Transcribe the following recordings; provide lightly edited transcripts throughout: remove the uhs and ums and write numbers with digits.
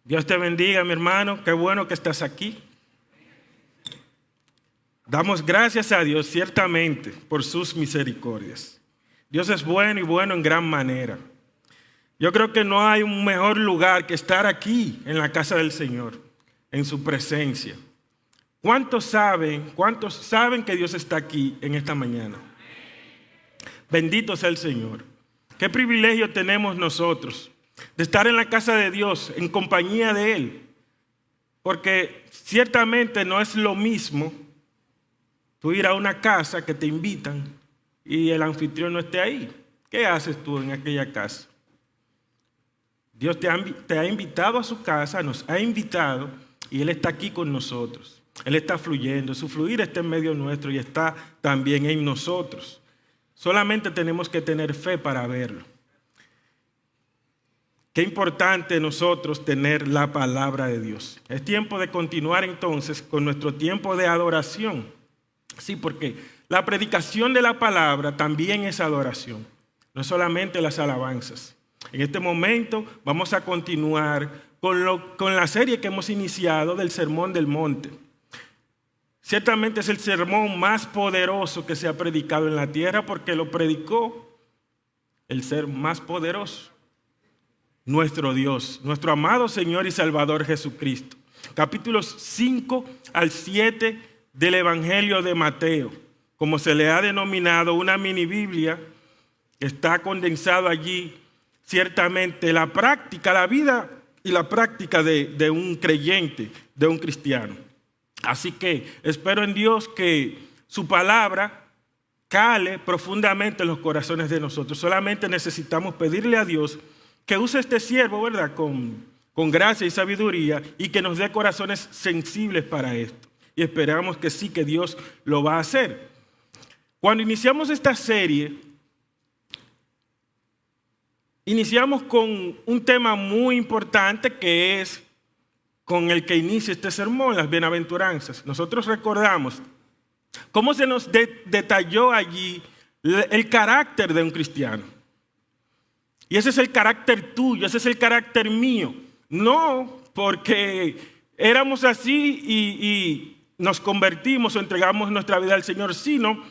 Dios te bendiga, mi hermano. Qué bueno que estás aquí. Damos gracias a Dios ciertamente por sus misericordias. Dios es bueno y bueno en gran manera. Yo creo que no hay un mejor lugar que estar aquí en la casa del Señor, en su presencia. ¿Cuántos saben que Dios está aquí en esta mañana? Bendito sea el Señor. Qué privilegio tenemos nosotros de estar en la casa de Dios, en compañía de Él. Porque ciertamente no es lo mismo tú ir a una casa que te invitan y el anfitrión no esté ahí. ¿Qué haces tú en aquella casa? Dios te ha invitado a su casa, nos ha invitado y Él está aquí con nosotros. Él está fluyendo, su fluir está en medio nuestro y está también en nosotros. Solamente tenemos que tener fe para verlo. Qué importante nosotros tener la palabra de Dios. Es tiempo de continuar entonces con nuestro tiempo de adoración. Sí, porque la predicación de la palabra también es adoración, no solamente las alabanzas. En este momento vamos a continuar con la serie que hemos iniciado del Sermón del Monte. Ciertamente es el sermón más poderoso que se ha predicado en la tierra porque lo predicó el ser más poderoso, nuestro Dios, nuestro amado Señor y Salvador Jesucristo. Capítulos 5 al 7 del Evangelio de Mateo, como se le ha denominado una mini Biblia, está condensado allí ciertamente la práctica, la vida y la práctica de un creyente, de un cristiano. Así que espero en Dios que su palabra cale profundamente en los corazones de nosotros. Solamente necesitamos pedirle a Dios que use este siervo, ¿verdad?, con gracia y sabiduría y que nos dé corazones sensibles para esto. Y esperamos que sí, que Dios lo va a hacer. Cuando iniciamos esta serie, iniciamos con un tema muy importante que es con el que inicia este sermón, las bienaventuranzas. Nosotros recordamos cómo se nos detalló allí el carácter de un cristiano. Y ese es el carácter tuyo, ese es el carácter mío. No porque éramos así y nos convertimos o entregamos nuestra vida al Señor, sino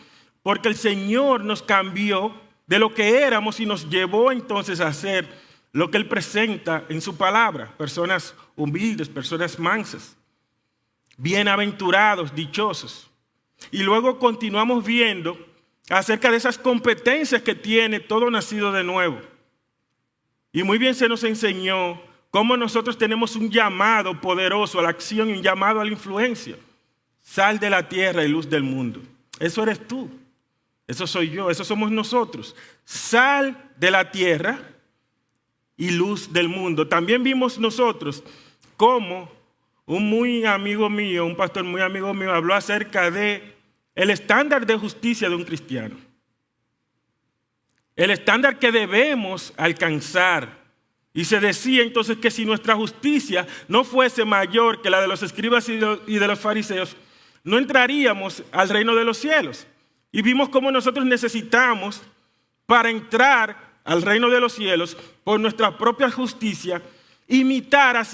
porque el Señor nos cambió de lo que éramos y nos llevó entonces a ser lo que Él presenta en su palabra. Personas humildes, personas mansas, bienaventurados, dichosos. Y luego continuamos viendo acerca de esas competencias que tiene todo nacido de nuevo. Y muy bien se nos enseñó cómo nosotros tenemos un llamado poderoso a la acción y un llamado a la influencia. Sal de la tierra y luz del mundo. Eso eres tú, eso soy yo, eso somos nosotros. Sal de la tierra y luz del mundo. También vimos nosotros cómo un muy amigo mío, un pastor muy amigo mío, habló acerca de el estándar de justicia de un cristiano. El estándar que debemos alcanzar. Y se decía entonces que si nuestra justicia no fuese mayor que la de los escribas y de los fariseos, no entraríamos al reino de los cielos. Y vimos cómo nosotros necesitamos, para entrar al reino de los cielos, por nuestra propia justicia, imitar,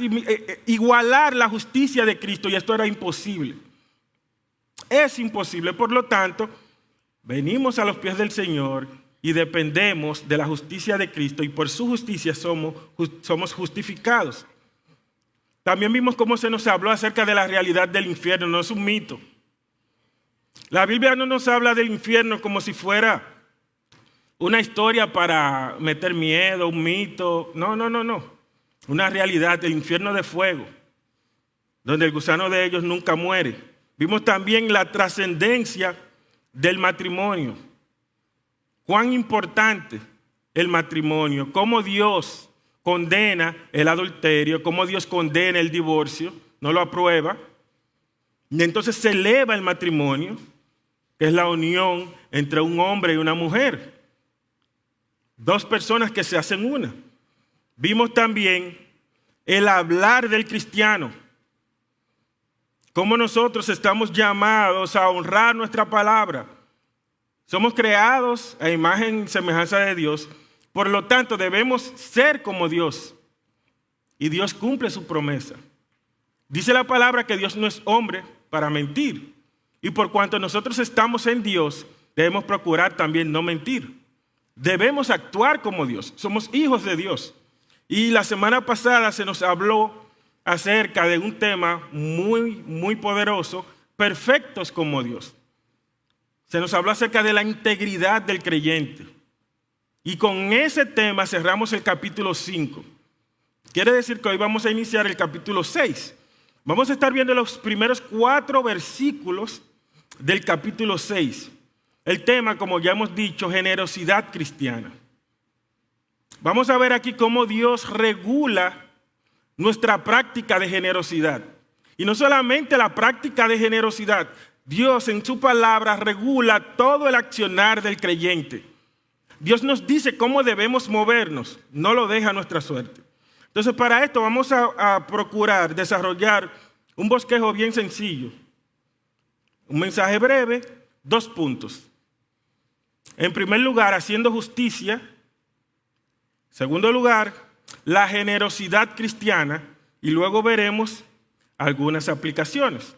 igualar la justicia de Cristo, y esto era imposible. Es imposible, por lo tanto, venimos a los pies del Señor y dependemos de la justicia de Cristo, y por su justicia somos justificados. También vimos cómo se nos habló acerca de la realidad del infierno, no es un mito. La Biblia no nos habla del infierno como si fuera una historia para meter miedo, un mito. No. Una realidad del infierno de fuego, donde el gusano de ellos nunca muere. Vimos también la trascendencia del matrimonio. Cuán importante el matrimonio, cómo Dios condena el adulterio, cómo Dios condena el divorcio, no lo aprueba. Y entonces se eleva el matrimonio, que es la unión entre un hombre y una mujer. Dos personas que se hacen una. Vimos también el hablar del cristiano. Cómo nosotros estamos llamados a honrar nuestra palabra. Somos creados a imagen y semejanza de Dios. Por lo tanto, debemos ser como Dios. y Dios cumple su promesa. Dice la palabra que Dios no es hombre para mentir. Y por cuanto nosotros estamos en Dios, debemos procurar también no mentir. Debemos actuar como Dios. Somos hijos de Dios. Y la semana pasada se nos habló acerca de un tema muy poderoso, perfectos como Dios. Se nos habló acerca de la integridad del creyente. Y con ese tema cerramos el capítulo 5. Quiere decir que hoy vamos a iniciar el capítulo 6. Vamos a estar viendo los primeros 4 versículos del capítulo 6. El tema, como ya hemos dicho, generosidad cristiana. Vamos a ver aquí cómo Dios regula nuestra práctica de generosidad. Y no solamente la práctica de generosidad, Dios en su palabra regula todo el accionar del creyente. Dios nos dice cómo debemos movernos, no lo deja a nuestra suerte. Entonces, para esto vamos a procurar desarrollar un bosquejo bien sencillo. Un mensaje breve, 2 puntos. En primer lugar, haciendo justicia. En segundo lugar, la generosidad cristiana. Y luego veremos algunas aplicaciones.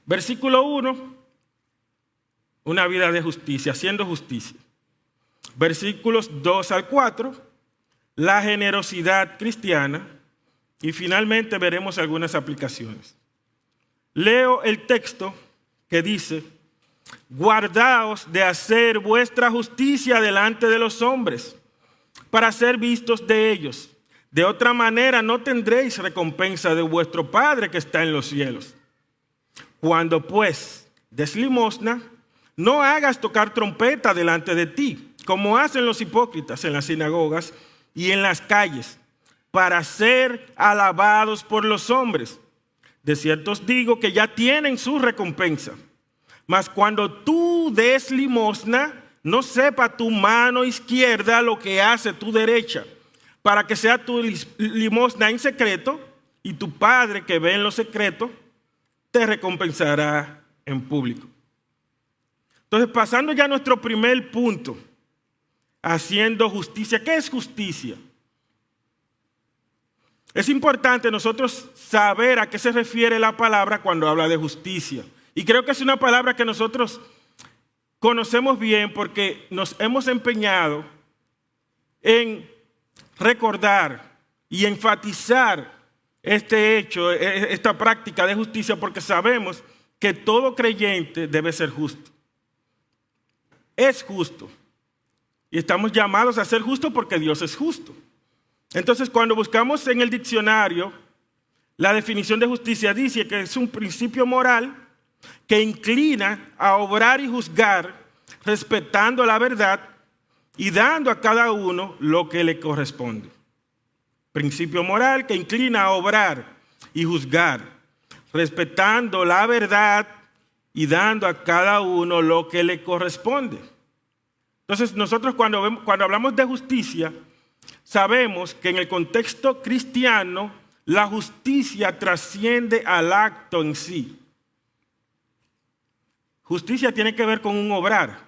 Versículo 1, una vida de justicia, haciendo justicia. Versículos 2 al 4, la generosidad cristiana. Y finalmente veremos algunas aplicaciones. Leo el texto que dice: guardaos de hacer vuestra justicia delante de los hombres, para ser vistos de ellos. De otra manera no tendréis recompensa de vuestro Padre que está en los cielos. Cuando pues des limosna, no hagas tocar trompeta delante de ti, como hacen los hipócritas en las sinagogas y en las calles, para ser alabados por los hombres. De cierto os digo que ya tienen su recompensa. Mas cuando tú des limosna, no sepa tu mano izquierda lo que hace tu derecha, para que sea tu limosna en secreto, y tu Padre que ve en lo secreto te recompensará en público. Entonces, pasando ya a nuestro primer punto, haciendo justicia. ¿Qué es justicia? Es importante nosotros saber a qué se refiere la palabra cuando habla de justicia. Y creo que es una palabra que nosotros conocemos bien porque nos hemos empeñado en recordar y enfatizar este hecho, esta práctica de justicia, porque sabemos que todo creyente debe ser justo. Es justo. Y estamos llamados a ser justos porque Dios es justo. Entonces, cuando buscamos en el diccionario, la definición de justicia dice que es un principio moral que inclina a obrar y juzgar respetando la verdad y dando a cada uno lo que le corresponde. Principio moral que inclina a obrar y juzgar respetando la verdad y dando a cada uno lo que le corresponde. Entonces, nosotros cuando hablamos de justicia, sabemos que en el contexto cristiano, la justicia trasciende al acto en sí. Justicia tiene que ver con un obrar,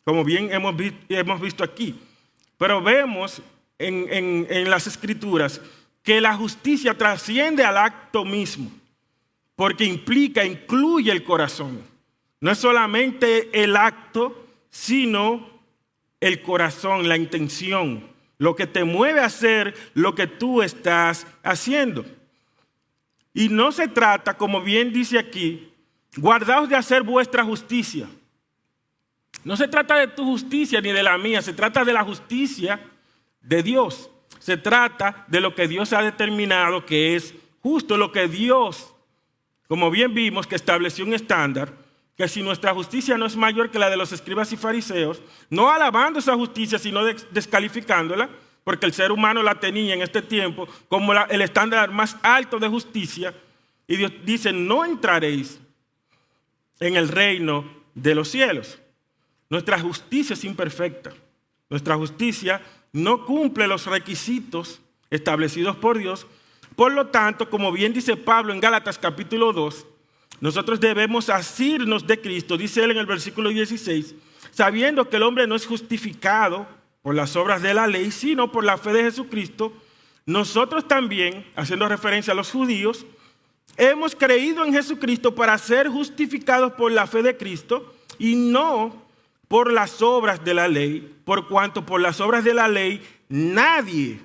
como bien hemos visto aquí. Pero vemos en las Escrituras que la justicia trasciende al acto mismo, porque incluye el corazón. No es solamente el acto, sino el corazón, la intención, lo que te mueve a hacer lo que tú estás haciendo. Y no se trata, como bien dice aquí, guardaos de hacer vuestra justicia. No se trata de tu justicia ni de la mía, se trata de la justicia de Dios. Se trata de lo que Dios ha determinado que es justo, lo que Dios, como bien vimos, que estableció un estándar, que si nuestra justicia no es mayor que la de los escribas y fariseos, no alabando esa justicia, sino descalificándola, porque el ser humano la tenía en este tiempo como el estándar más alto de justicia, y Dios dice, no entraréis en el reino de los cielos. Nuestra justicia es imperfecta. Nuestra justicia no cumple los requisitos establecidos por Dios. Por lo tanto, como bien dice Pablo en Gálatas capítulo 2, nosotros debemos asirnos de Cristo, dice él en el versículo 16, sabiendo que el hombre no es justificado por las obras de la ley, sino por la fe de Jesucristo, nosotros también, haciendo referencia a los judíos, hemos creído en Jesucristo para ser justificados por la fe de Cristo y no por las obras de la ley, por cuanto por las obras de la ley nadie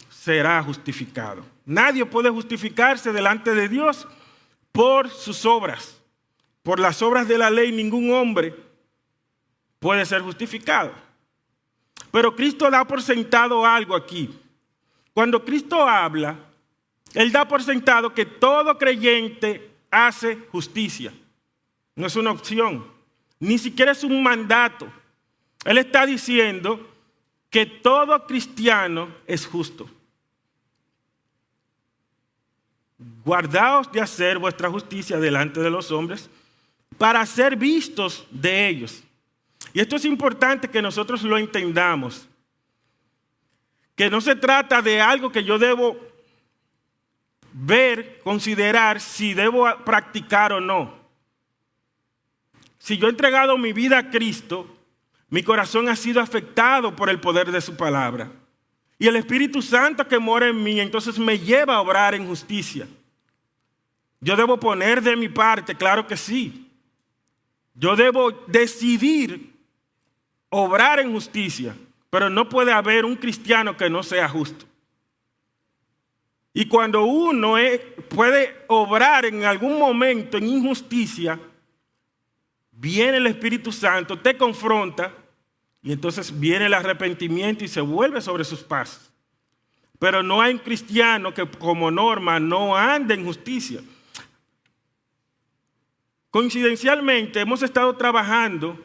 será justificado. Nadie puede justificarse delante de Dios por sus obras. Por las obras de la ley ningún hombre puede ser justificado. Pero Cristo da por sentado algo aquí. Cuando Cristo habla, Él da por sentado que todo creyente hace justicia. No es una opción, ni siquiera es un mandato. Él está diciendo que todo cristiano es justo. Guardaos de hacer vuestra justicia delante de los hombres para ser vistos de ellos. Y esto es importante que nosotros lo entendamos. Que no se trata de algo que yo debo ver, considerar si debo practicar o no. Si yo he entregado mi vida a Cristo, mi corazón ha sido afectado por el poder de su palabra. Y el Espíritu Santo que mora en mí, entonces me lleva a obrar en justicia. Yo debo poner de mi parte, claro que sí. Yo debo decidir obrar en justicia, pero no puede haber un cristiano que no sea justo. Y cuando uno puede obrar en algún momento en injusticia, viene el Espíritu Santo, te confronta, y entonces viene el arrepentimiento y se vuelve sobre sus pasos. Pero no hay un cristiano que como norma no ande en justicia. Coincidencialmente hemos estado trabajando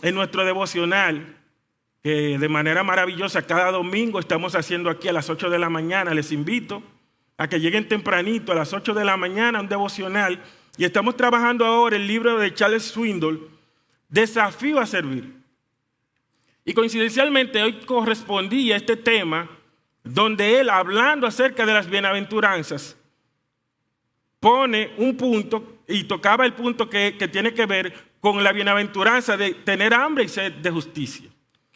en nuestro devocional, que de manera maravillosa cada domingo estamos haciendo aquí a las 8 de la mañana. Les invito a que lleguen tempranito a las 8 de la mañana a un devocional. Y estamos trabajando ahora el libro de Charles Swindoll, Desafío a Servir. Y coincidencialmente hoy correspondía a este tema donde él, hablando acerca de las bienaventuranzas, pone un punto y tocaba el punto que tiene que ver con la bienaventuranza de tener hambre y sed de justicia.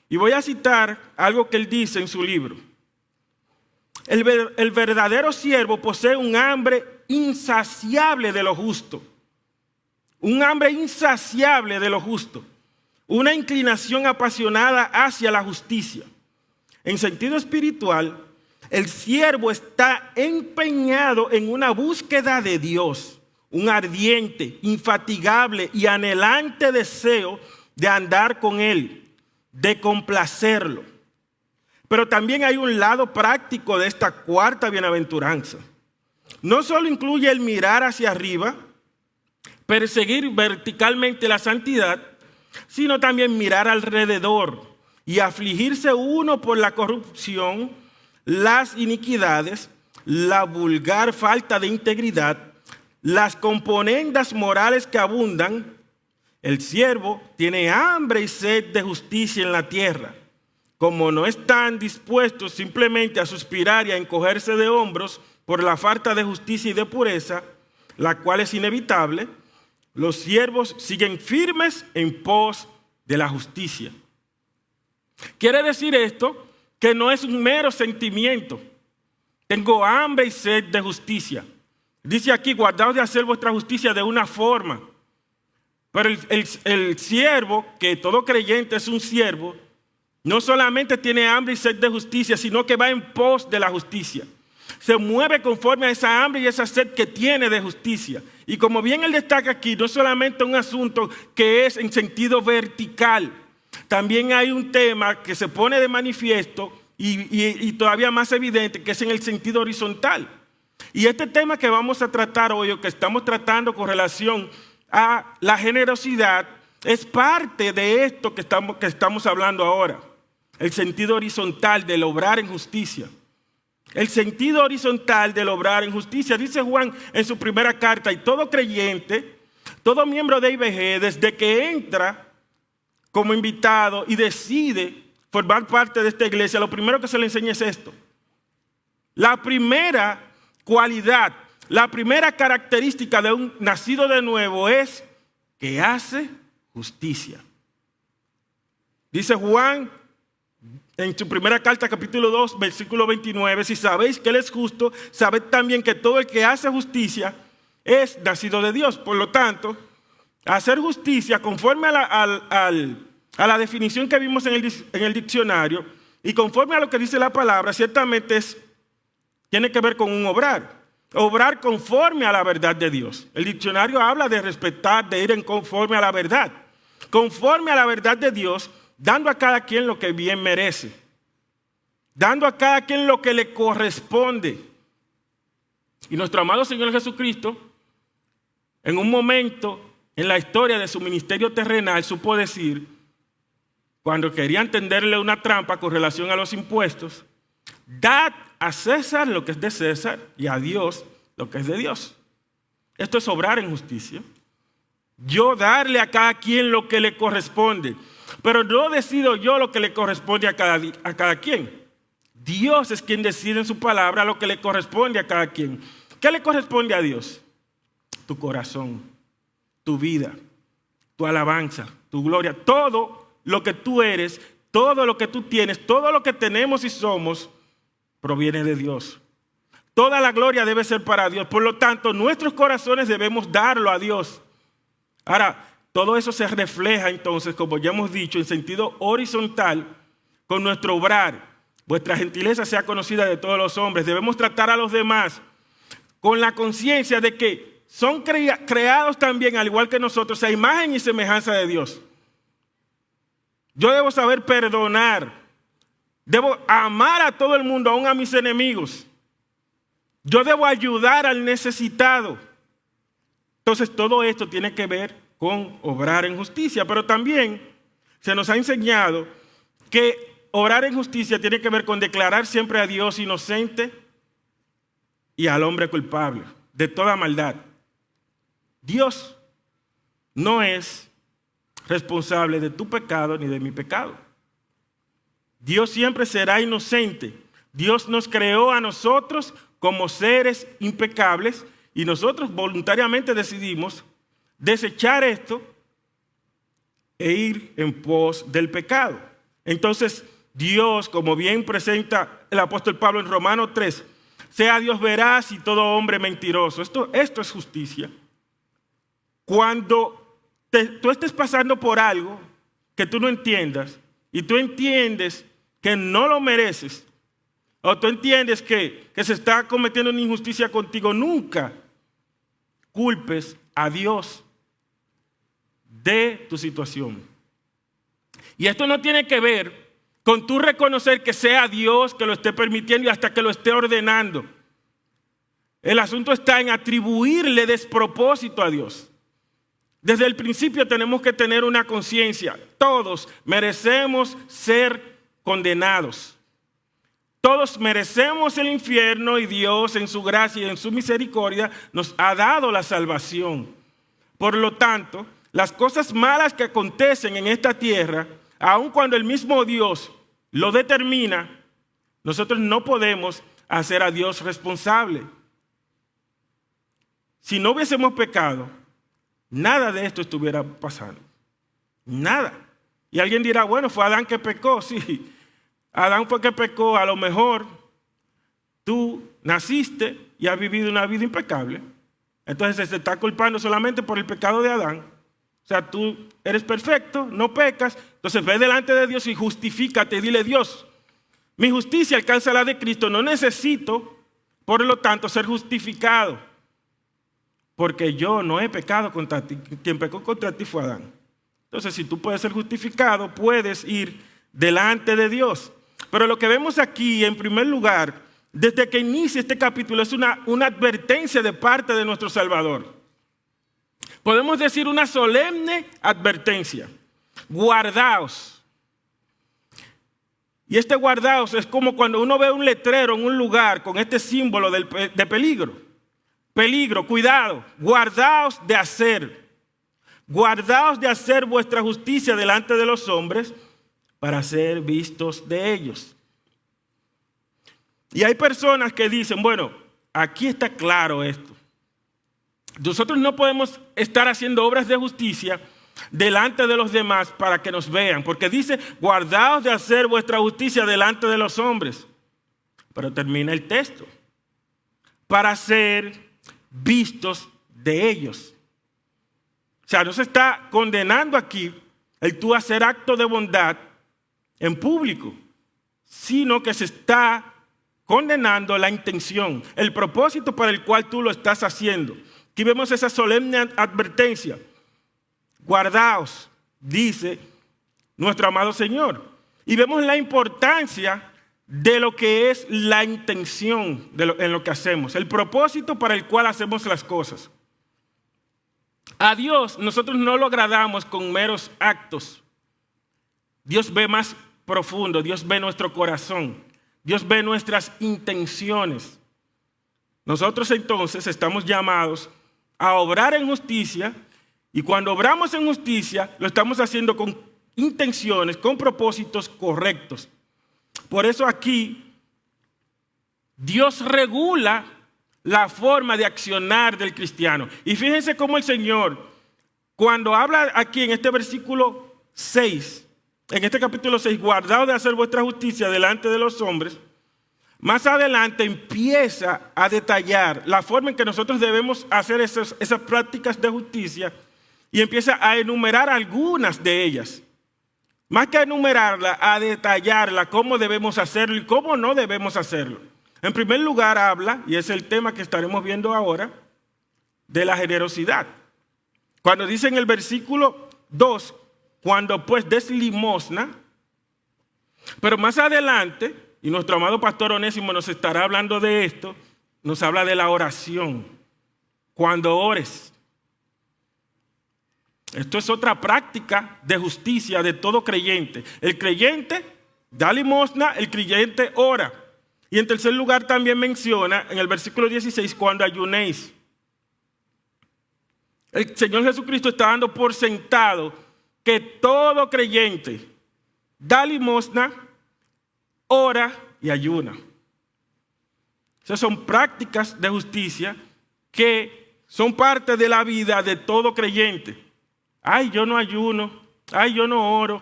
Y voy a citar algo que él dice en su libro. El verdadero siervo posee un hambre insaciable de lo justo. Un hambre insaciable de lo justo. Una inclinación apasionada hacia la justicia. En sentido espiritual, el siervo está empeñado en una búsqueda de Dios. Un ardiente, infatigable y anhelante deseo de andar con Él, de complacerlo. Pero también hay un lado práctico de esta cuarta bienaventuranza. No solo incluye el mirar hacia arriba, perseguir verticalmente la santidad, sino también mirar alrededor y afligirse uno por la corrupción, las iniquidades, la vulgar falta de integridad, las componendas morales que abundan. El siervo tiene hambre y sed de justicia en la tierra. Como no están dispuestos simplemente a suspirar y a encogerse de hombros por la falta de justicia y de pureza, la cual es inevitable, los siervos siguen firmes en pos de la justicia. Quiere decir esto que no es un mero sentimiento. Tengo hambre y sed de justicia. Dice aquí, guardaos de hacer vuestra justicia de una forma. Pero el siervo, que todo creyente es un siervo, no solamente tiene hambre y sed de justicia, sino que va en pos de la justicia. Se mueve conforme a esa hambre y esa sed que tiene de justicia. Y como bien él destaca aquí, no es solamente un asunto que es en sentido vertical. También hay un tema que se pone de manifiesto y todavía más evidente, que es en el sentido horizontal. Y este tema que vamos a tratar hoy, o que estamos tratando con relación a la generosidad, es parte de esto que estamos hablando ahora. El sentido horizontal del obrar en justicia. El sentido horizontal del obrar en justicia. Dice Juan en su primera carta, y todo creyente, todo miembro de IBG, desde que entra como invitado y decide formar parte de esta iglesia, lo primero que se le enseña es esto. La primera cualidad, la primera característica de un nacido de nuevo es que hace justicia. Dice Juan en su primera carta, capítulo 2, versículo 29, si sabéis que Él es justo, sabed también que todo el que hace justicia es nacido de Dios. Por lo tanto, hacer justicia, conforme a la definición que vimos en el diccionario y conforme a lo que dice la palabra, ciertamente tiene que ver con un obrar. Obrar conforme a la verdad de Dios. El diccionario habla de respetar, de ir en conforme a la verdad. Conforme a la verdad de Dios, dando a cada quien lo que bien merece. Dando a cada quien lo que le corresponde. Y nuestro amado Señor Jesucristo, en un momento en la historia de su ministerio terrenal, supo decir, cuando querían tenderle una trampa con relación a los impuestos, dad a César lo que es de César y a Dios lo que es de Dios. Esto es obrar en justicia. Yo darle a cada quien lo que le corresponde. Pero no decido yo lo que le corresponde a cada quien. Dios es quien decide en su palabra lo que le corresponde a cada quien. ¿Qué le corresponde a Dios? Tu corazón, tu vida, tu alabanza, tu gloria. Todo lo que tú eres, todo lo que tú tienes, todo lo que tenemos y somos, proviene de Dios. Toda la gloria debe ser para Dios. Por lo tanto, nuestros corazones debemos darlo a Dios. Ahora, todo eso se refleja entonces, como ya hemos dicho, en sentido horizontal con nuestro obrar. Vuestra gentileza sea conocida de todos los hombres. Debemos tratar a los demás con la conciencia de que son creados también, al igual que nosotros, a imagen y semejanza de Dios. Yo debo saber perdonar. Debo amar a todo el mundo, aún a mis enemigos. Yo debo ayudar al necesitado. Entonces todo esto tiene que ver con obrar en justicia, pero también se nos ha enseñado que obrar en justicia tiene que ver con declarar siempre a Dios inocente y al hombre culpable de toda maldad. Dios no es responsable de tu pecado ni de mi pecado. Dios siempre será inocente. Dios nos creó a nosotros como seres impecables y nosotros voluntariamente decidimos desechar esto e ir en pos del pecado. Entonces, Dios, como bien presenta el apóstol Pablo en Romanos 3, sea Dios veraz y todo hombre mentiroso. Esto es justicia. Cuando tú estés pasando por algo que tú no entiendas y tú entiendes que no lo mereces, o tú entiendes que se está cometiendo una injusticia contigo, nunca culpes a Dios de tu situación. Y esto no tiene que ver con tú reconocer que sea Dios que lo esté permitiendo y hasta que lo esté ordenando. El asunto está en atribuirle despropósito a Dios. Desde el principio tenemos que tener una conciencia. Todos merecemos ser condenados. Todos merecemos el infierno y Dios en su gracia y en su misericordia nos ha dado la salvación. Por lo tanto, las cosas malas que acontecen en esta tierra, aun cuando el mismo Dios lo determina, nosotros no podemos hacer a Dios responsable. Si no hubiésemos pecado, nada de esto estuviera pasando. Nada. Y alguien dirá, bueno, fue Adán que pecó. Sí, Adán fue que pecó. A lo mejor tú naciste y has vivido una vida impecable. Entonces se está culpando solamente por el pecado de Adán. O sea, tú eres perfecto, no pecas. Entonces ve delante de Dios y justifícate y dile, Dios, mi justicia alcanza la de Cristo. No necesito, por lo tanto, ser justificado. Porque yo no he pecado contra ti. Quien pecó contra ti fue Adán. Entonces, si tú puedes ser justificado, puedes ir delante de Dios. Pero lo que vemos aquí, en primer lugar, desde que inicia este capítulo, es una advertencia de parte de nuestro Salvador. Podemos decir una solemne advertencia. Guardaos. Y este guardaos es como cuando uno ve un letrero en un lugar con este símbolo de peligro. Peligro, cuidado, guardaos de hacer vuestra justicia delante de los hombres para ser vistos de ellos. Y hay personas que dicen, bueno, aquí está claro esto. Nosotros no podemos estar haciendo obras de justicia delante de los demás para que nos vean. Porque dice, guardaos de hacer vuestra justicia delante de los hombres. Pero termina el texto. Para ser vistos de ellos. O sea, no se está condenando aquí el tú hacer acto de bondad en público, sino que se está condenando la intención, el propósito para el cual tú lo estás haciendo. Aquí vemos esa solemne advertencia. Guardaos, dice nuestro amado Señor. Y vemos la importancia de lo que es la intención en lo que hacemos, el propósito para el cual hacemos las cosas. A Dios nosotros no lo agradamos con meros actos. Dios ve más profundo, Dios ve nuestro corazón, Dios ve nuestras intenciones. Nosotros entonces estamos llamados a obrar en justicia, y cuando obramos en justicia lo estamos haciendo con intenciones, con propósitos correctos. Por eso aquí Dios regula la forma de accionar del cristiano. Y fíjense cómo el Señor, cuando habla aquí en este versículo 6, en este capítulo 6, guardaos de hacer vuestra justicia delante de los hombres, más adelante empieza a detallar la forma en que nosotros debemos hacer esas prácticas de justicia y empieza a enumerar algunas de ellas. Más que a enumerarla, a detallarla, cómo debemos hacerlo y cómo no debemos hacerlo. En primer lugar habla, y es el tema que estaremos viendo ahora, de la generosidad. Cuando dice en el versículo 2, cuando pues des limosna, pero más adelante, y nuestro amado pastor Onésimo nos estará hablando de esto, nos habla de la oración. Cuando ores. Esto es otra práctica de justicia de todo creyente. El creyente da limosna, el creyente ora. Y en tercer lugar también menciona en el versículo 16, cuando ayunéis. El Señor Jesucristo está dando por sentado que todo creyente da limosna, ora y ayuna. Esas son prácticas de justicia que son parte de la vida de todo creyente. Ay, yo no ayuno. Ay, yo no oro.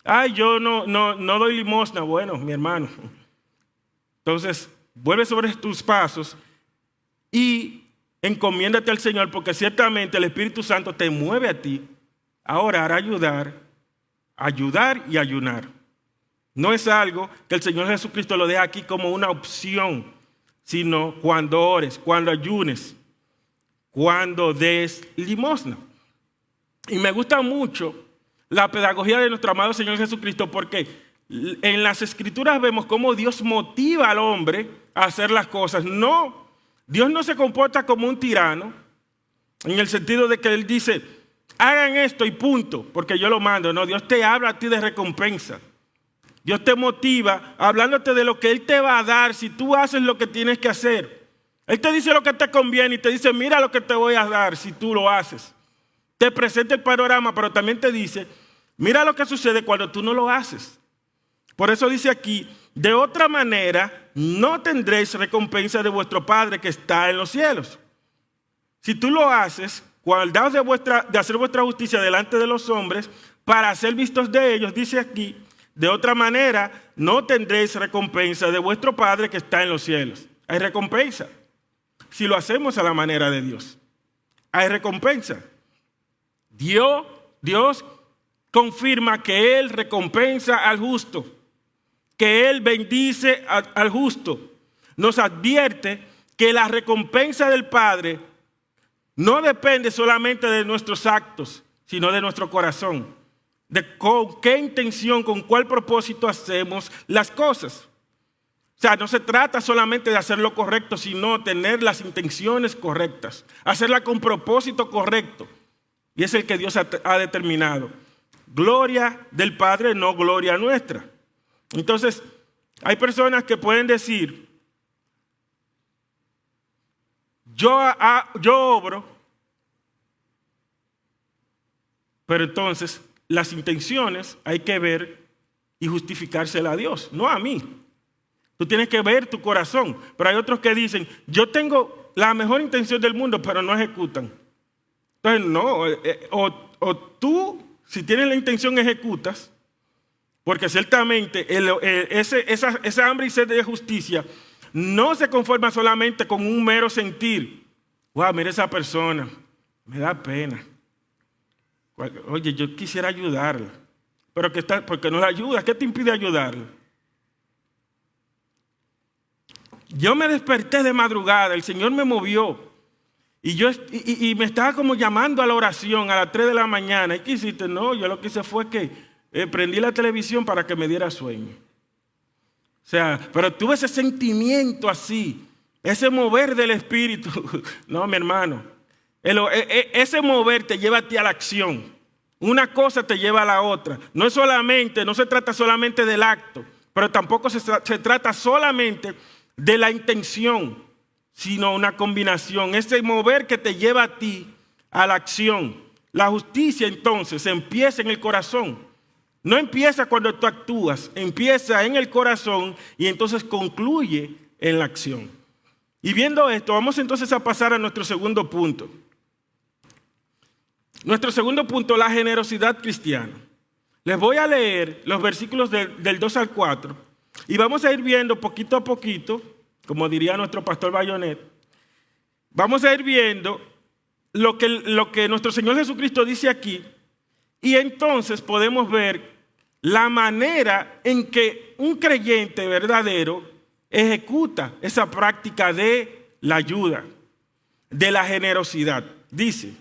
Ay, yo no doy limosna. Bueno, mi hermano. Entonces, vuelve sobre tus pasos y encomiéndate al Señor, porque ciertamente el Espíritu Santo te mueve a ti a orar, a ayudar y ayunar. No es algo que el Señor Jesucristo lo deja aquí como una opción, sino cuando ores, cuando ayunes, cuando des limosna. Y me gusta mucho la pedagogía de nuestro amado Señor Jesucristo, porque en las Escrituras vemos cómo Dios motiva al hombre a hacer las cosas. No, Dios no se comporta como un tirano, en el sentido de que Él dice, hagan esto y punto, porque yo lo mando. No, Dios te habla a ti de recompensa. Dios te motiva hablándote de lo que Él te va a dar si tú haces lo que tienes que hacer. Él te dice lo que te conviene y te dice, mira lo que te voy a dar si tú lo haces. Te presenta el panorama, pero también te dice, mira lo que sucede cuando tú no lo haces. Por eso dice aquí, de otra manera no tendréis recompensa de vuestro Padre que está en los cielos. Si tú lo haces, guardaos de hacer vuestra justicia delante de los hombres para ser vistos de ellos, dice aquí, de otra manera no tendréis recompensa de vuestro Padre que está en los cielos. Hay recompensa. Si lo hacemos a la manera de Dios, hay recompensa. Dios confirma que Él recompensa al justo, que Él bendice al justo. Nos advierte que la recompensa del Padre no depende solamente de nuestros actos, sino de nuestro corazón, de con qué intención, con cuál propósito hacemos las cosas. O sea, no se trata solamente de hacer lo correcto, sino tener las intenciones correctas, hacerla con propósito correcto. Y es el que Dios ha determinado. Gloria del Padre, no gloria nuestra. Entonces, hay personas que pueden decir, yo obro, pero entonces las intenciones hay que ver y justificárselas a Dios, no a mí. Tú tienes que ver tu corazón. Pero hay otros que dicen, yo tengo la mejor intención del mundo, pero no ejecutan. Entonces, no, o tú, si tienes la intención, ejecutas, porque ciertamente esa hambre y sed de justicia no se conforma solamente con un mero sentir. Wow, mira esa persona, me da pena. Oye, yo quisiera ayudarla, pero porque no la ayudas, ¿qué te impide ayudarla? Yo me desperté de madrugada, el Señor me movió y me estaba como llamando a la oración a las 3 de la mañana. ¿Y qué hiciste? No, yo lo que hice fue que prendí la televisión para que me diera sueño. O sea, pero tuve ese sentimiento así, ese mover del Espíritu. No, mi hermano, ese mover te lleva a ti a la acción. Una cosa te lleva a la otra. No se trata solamente del acto, pero tampoco se trata solamente de la intención, sino una combinación. Ese mover que te lleva a ti a la acción. La justicia entonces empieza en el corazón. No empieza cuando tú actúas, empieza en el corazón y entonces concluye en la acción. Y viendo esto, vamos entonces a pasar a nuestro segundo punto. Nuestro segundo punto, la generosidad cristiana. Les voy a leer los versículos del 2 al 4 y vamos a ir viendo poquito a poquito, como diría nuestro pastor Bayonet, vamos a ir viendo lo que nuestro Señor Jesucristo dice aquí y entonces podemos ver la manera en que un creyente verdadero ejecuta esa práctica de la ayuda, de la generosidad. Dice,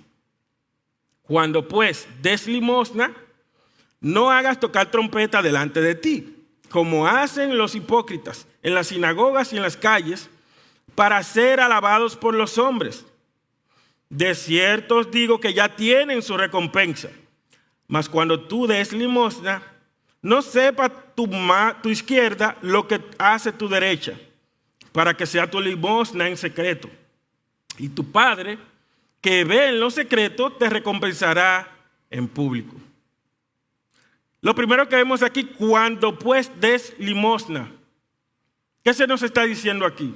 cuando pues des limosna, no hagas tocar trompeta delante de ti, como hacen los hipócritas en las sinagogas y en las calles, para ser alabados por los hombres. De cierto os digo que ya tienen su recompensa. Mas cuando tú des limosna, no sepa tu izquierda lo que hace tu derecha, para que sea tu limosna en secreto. Y tu Padre, que ve en lo secreto, te recompensará en público. Lo primero que vemos aquí, cuando pues des limosna. ¿Qué se nos está diciendo aquí?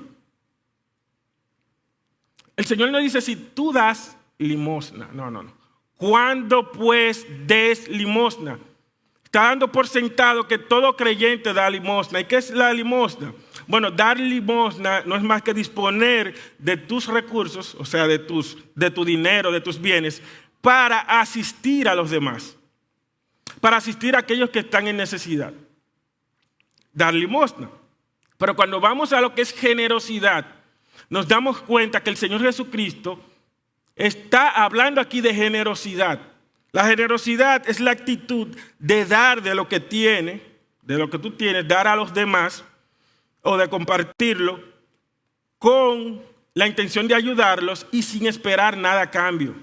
El Señor no dice si tú das limosna. No. Cuando pues des limosna. Está dando por sentado que todo creyente da limosna. ¿Y qué es la limosna? Bueno, dar limosna no es más que disponer de tus recursos, o sea, de tu dinero, de tus bienes, para asistir a los demás, para asistir a aquellos que están en necesidad. Dar limosna. Pero cuando vamos a lo que es generosidad, nos damos cuenta que el Señor Jesucristo está hablando aquí de generosidad. La generosidad es la actitud de dar de lo que tiene, de lo que tú tienes, dar a los demás o de compartirlo con la intención de ayudarlos y sin esperar nada a cambio.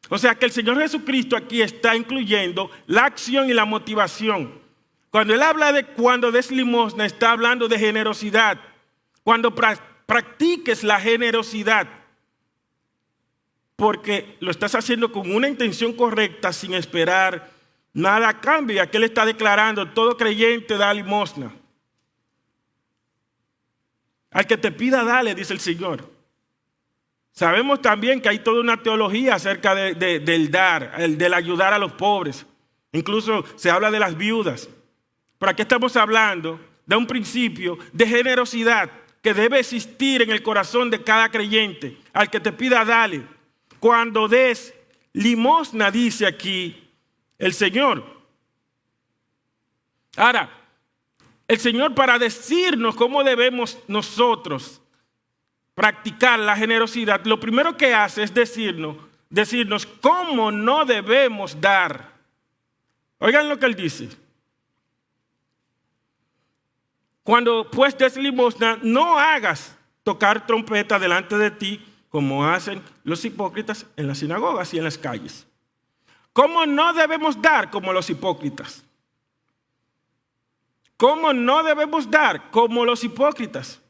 O sea que el Señor Jesucristo aquí está incluyendo la acción y la motivación. Cuando Él habla de cuando des limosna, está hablando de generosidad. Cuando practiques la generosidad, porque lo estás haciendo con una intención correcta, sin esperar nada a cambio. Y aquí Él está declarando, todo creyente da limosna. Al que te pida, dale, dice el Señor. Sabemos también que hay toda una teología acerca del dar, del ayudar a los pobres. Incluso se habla de las viudas. Pero aquí estamos hablando de un principio de generosidad que debe existir en el corazón de cada creyente. Al que te pida, dale. Cuando des limosna, dice aquí el Señor. Ahora, el Señor, para decirnos cómo debemos nosotros practicar la generosidad, lo primero que hace es decirnos cómo no debemos dar. Oigan lo que Él dice. Cuando pues des limosna, no hagas tocar trompeta delante de ti, como hacen los hipócritas en las sinagogas y en las calles. ¿Cómo no debemos dar como los hipócritas? ¿Cómo no debemos dar como los hipócritas?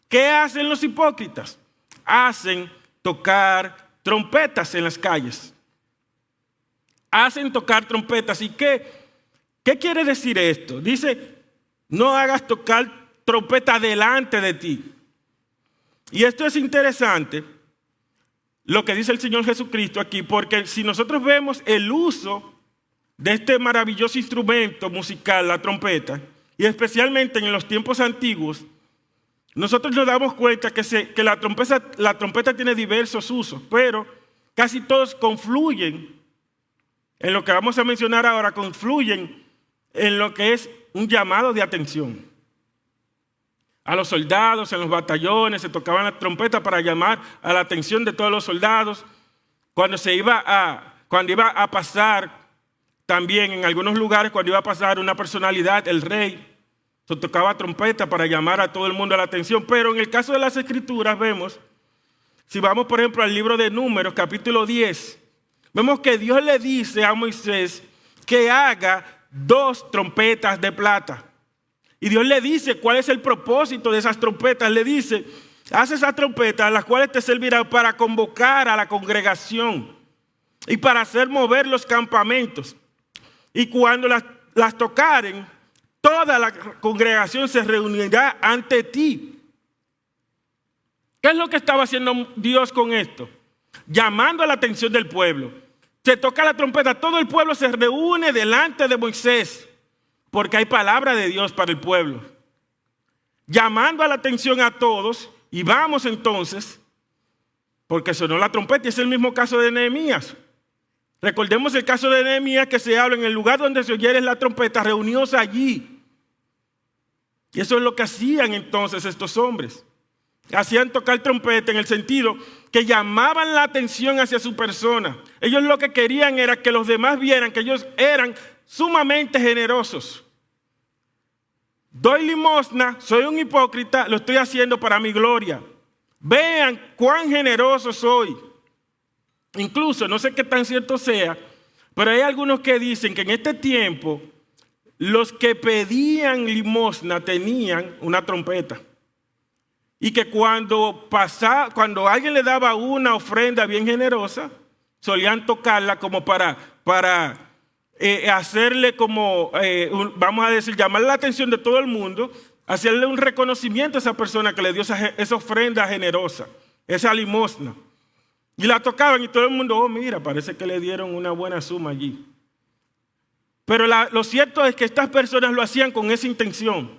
¿Qué hacen los hipócritas? Hacen tocar trompetas en las calles. Hacen tocar trompetas. ¿Y qué quiere decir esto? Dice, no hagas tocar trompeta delante de ti. Y esto es interesante. lo que dice el Señor Jesucristo aquí, porque si nosotros vemos el uso de este maravilloso instrumento musical, la trompeta, y especialmente en los tiempos antiguos, nosotros nos damos cuenta que la trompeta tiene diversos usos, pero casi todos confluyen en lo que vamos a mencionar ahora, confluyen en lo que es un llamado de atención. A los soldados, en los batallones, se tocaban las trompetas para llamar a la atención de todos los soldados. Cuando iba a pasar, también en algunos lugares, cuando iba a pasar una personalidad, el rey, se tocaba trompeta para llamar a todo el mundo a la atención. Pero en el caso de las Escrituras vemos, si vamos por ejemplo al libro de Números, capítulo 10, vemos que Dios le dice a Moisés que haga 2 trompetas de plata. Y Dios le dice cuál es el propósito de esas trompetas. Le dice, haz esas trompetas, las cuales te servirán para convocar a la congregación y para hacer mover los campamentos. Y cuando las tocaren, toda la congregación se reunirá ante ti. ¿Qué es lo que estaba haciendo Dios con esto? Llamando a la atención del pueblo. Se toca la trompeta, todo el pueblo se reúne delante de Moisés, porque hay palabra de Dios para el pueblo. Llamando a la atención a todos, y vamos entonces, porque sonó la trompeta, y es el mismo caso de Nehemías. Recordemos el caso de Nehemías, que se habla en el lugar donde se oyere la trompeta, reunidos allí. Y eso es lo que hacían entonces estos hombres. Hacían tocar trompeta en el sentido que llamaban la atención hacia su persona. Ellos lo que querían era que los demás vieran que ellos eran sumamente generosos. Doy limosna, soy un hipócrita, lo estoy haciendo para mi gloria. Vean cuán generoso soy. Incluso, no sé qué tan cierto sea, pero hay algunos que dicen que en este tiempo los que pedían limosna tenían una trompeta. Y que cuando alguien le daba una ofrenda bien generosa, solían tocarla como para hacerle como, vamos a decir, llamar la atención de todo el mundo, hacerle un reconocimiento a esa persona que le dio esa ofrenda generosa, esa limosna. Y la tocaban y todo el mundo, oh mira, parece que le dieron una buena suma allí. Pero lo cierto es que estas personas lo hacían con esa intención,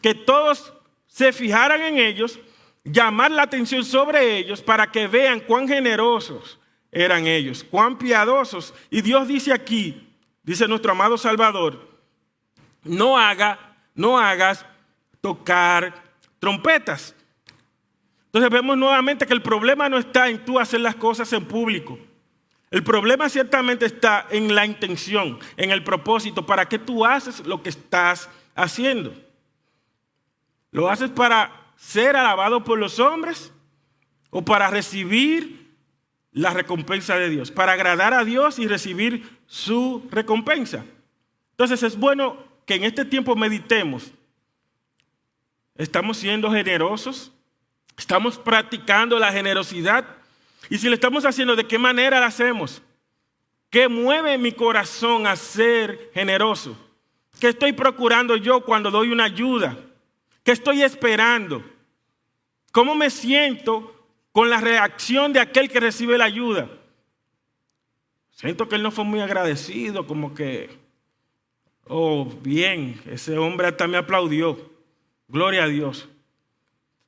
que todos se fijaran en ellos, llamar la atención sobre ellos para que vean cuán generosos eran ellos, cuán piadosos. Y Dios dice aquí, dice nuestro amado Salvador, no hagas tocar trompetas. Entonces vemos nuevamente que el problema no está en tú hacer las cosas en público. El problema ciertamente está en la intención, en el propósito, para qué tú haces lo que estás haciendo. ¿Lo haces para ser alabado por los hombres o para recibir la recompensa de Dios? Para agradar a Dios y recibir su recompensa. Entonces es bueno que en este tiempo meditemos. ¿Estamos siendo generosos? ¿Estamos practicando la generosidad? Y si lo estamos haciendo, ¿de qué manera la hacemos? ¿Qué mueve mi corazón a ser generoso? ¿Qué estoy procurando yo cuando doy una ayuda? ¿Qué estoy esperando? ¿Cómo me siento con la reacción de aquel que recibe la ayuda? Siento que él no fue muy agradecido, como que, oh, bien, ese hombre hasta me aplaudió. Gloria a Dios.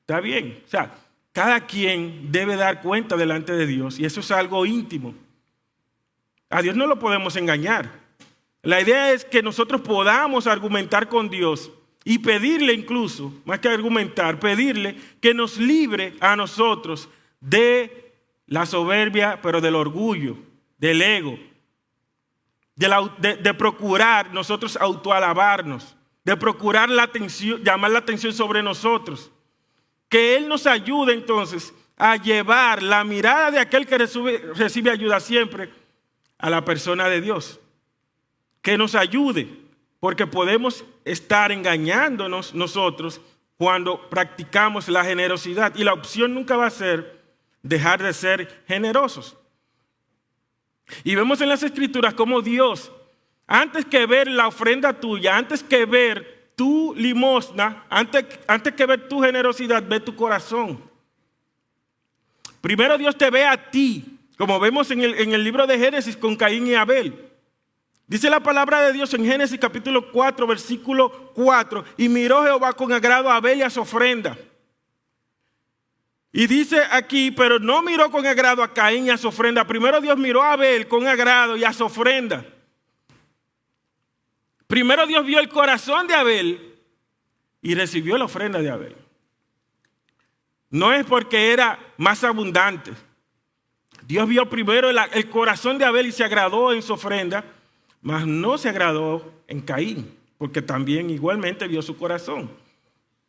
Está bien. O sea, cada quien debe dar cuenta delante de Dios y eso es algo íntimo. A Dios no lo podemos engañar. La idea es que nosotros podamos argumentar con Dios y pedirle incluso, más que argumentar, pedirle que nos libre a nosotros de la soberbia, pero del orgullo, del ego, de procurar nosotros autoalabarnos, de procurar la atención, llamar la atención sobre nosotros. Que Él nos ayude entonces a llevar la mirada de aquel que recibe ayuda siempre a la persona de Dios. Que nos ayude. Porque podemos estar engañándonos nosotros cuando practicamos la generosidad. Y la opción nunca va a ser dejar de ser generosos. Y vemos en las Escrituras cómo Dios, antes que ver la ofrenda tuya, antes que ver tu limosna, antes que ver tu generosidad, ve tu corazón. Primero Dios te ve a ti, como vemos en el libro de Génesis con Caín y Abel. Dice la palabra de Dios en Génesis capítulo 4, versículo 4, y miró Jehová con agrado a Abel y a su ofrenda. Y dice aquí, pero no miró con agrado a Caín y a su ofrenda. Primero Dios miró a Abel con agrado y a su ofrenda. Primero Dios vio el corazón de Abel y recibió la ofrenda de Abel. No es porque era más abundante. Dios vio primero el corazón de Abel y se agradó en su ofrenda, mas no se agradó en Caín, porque también igualmente vio su corazón.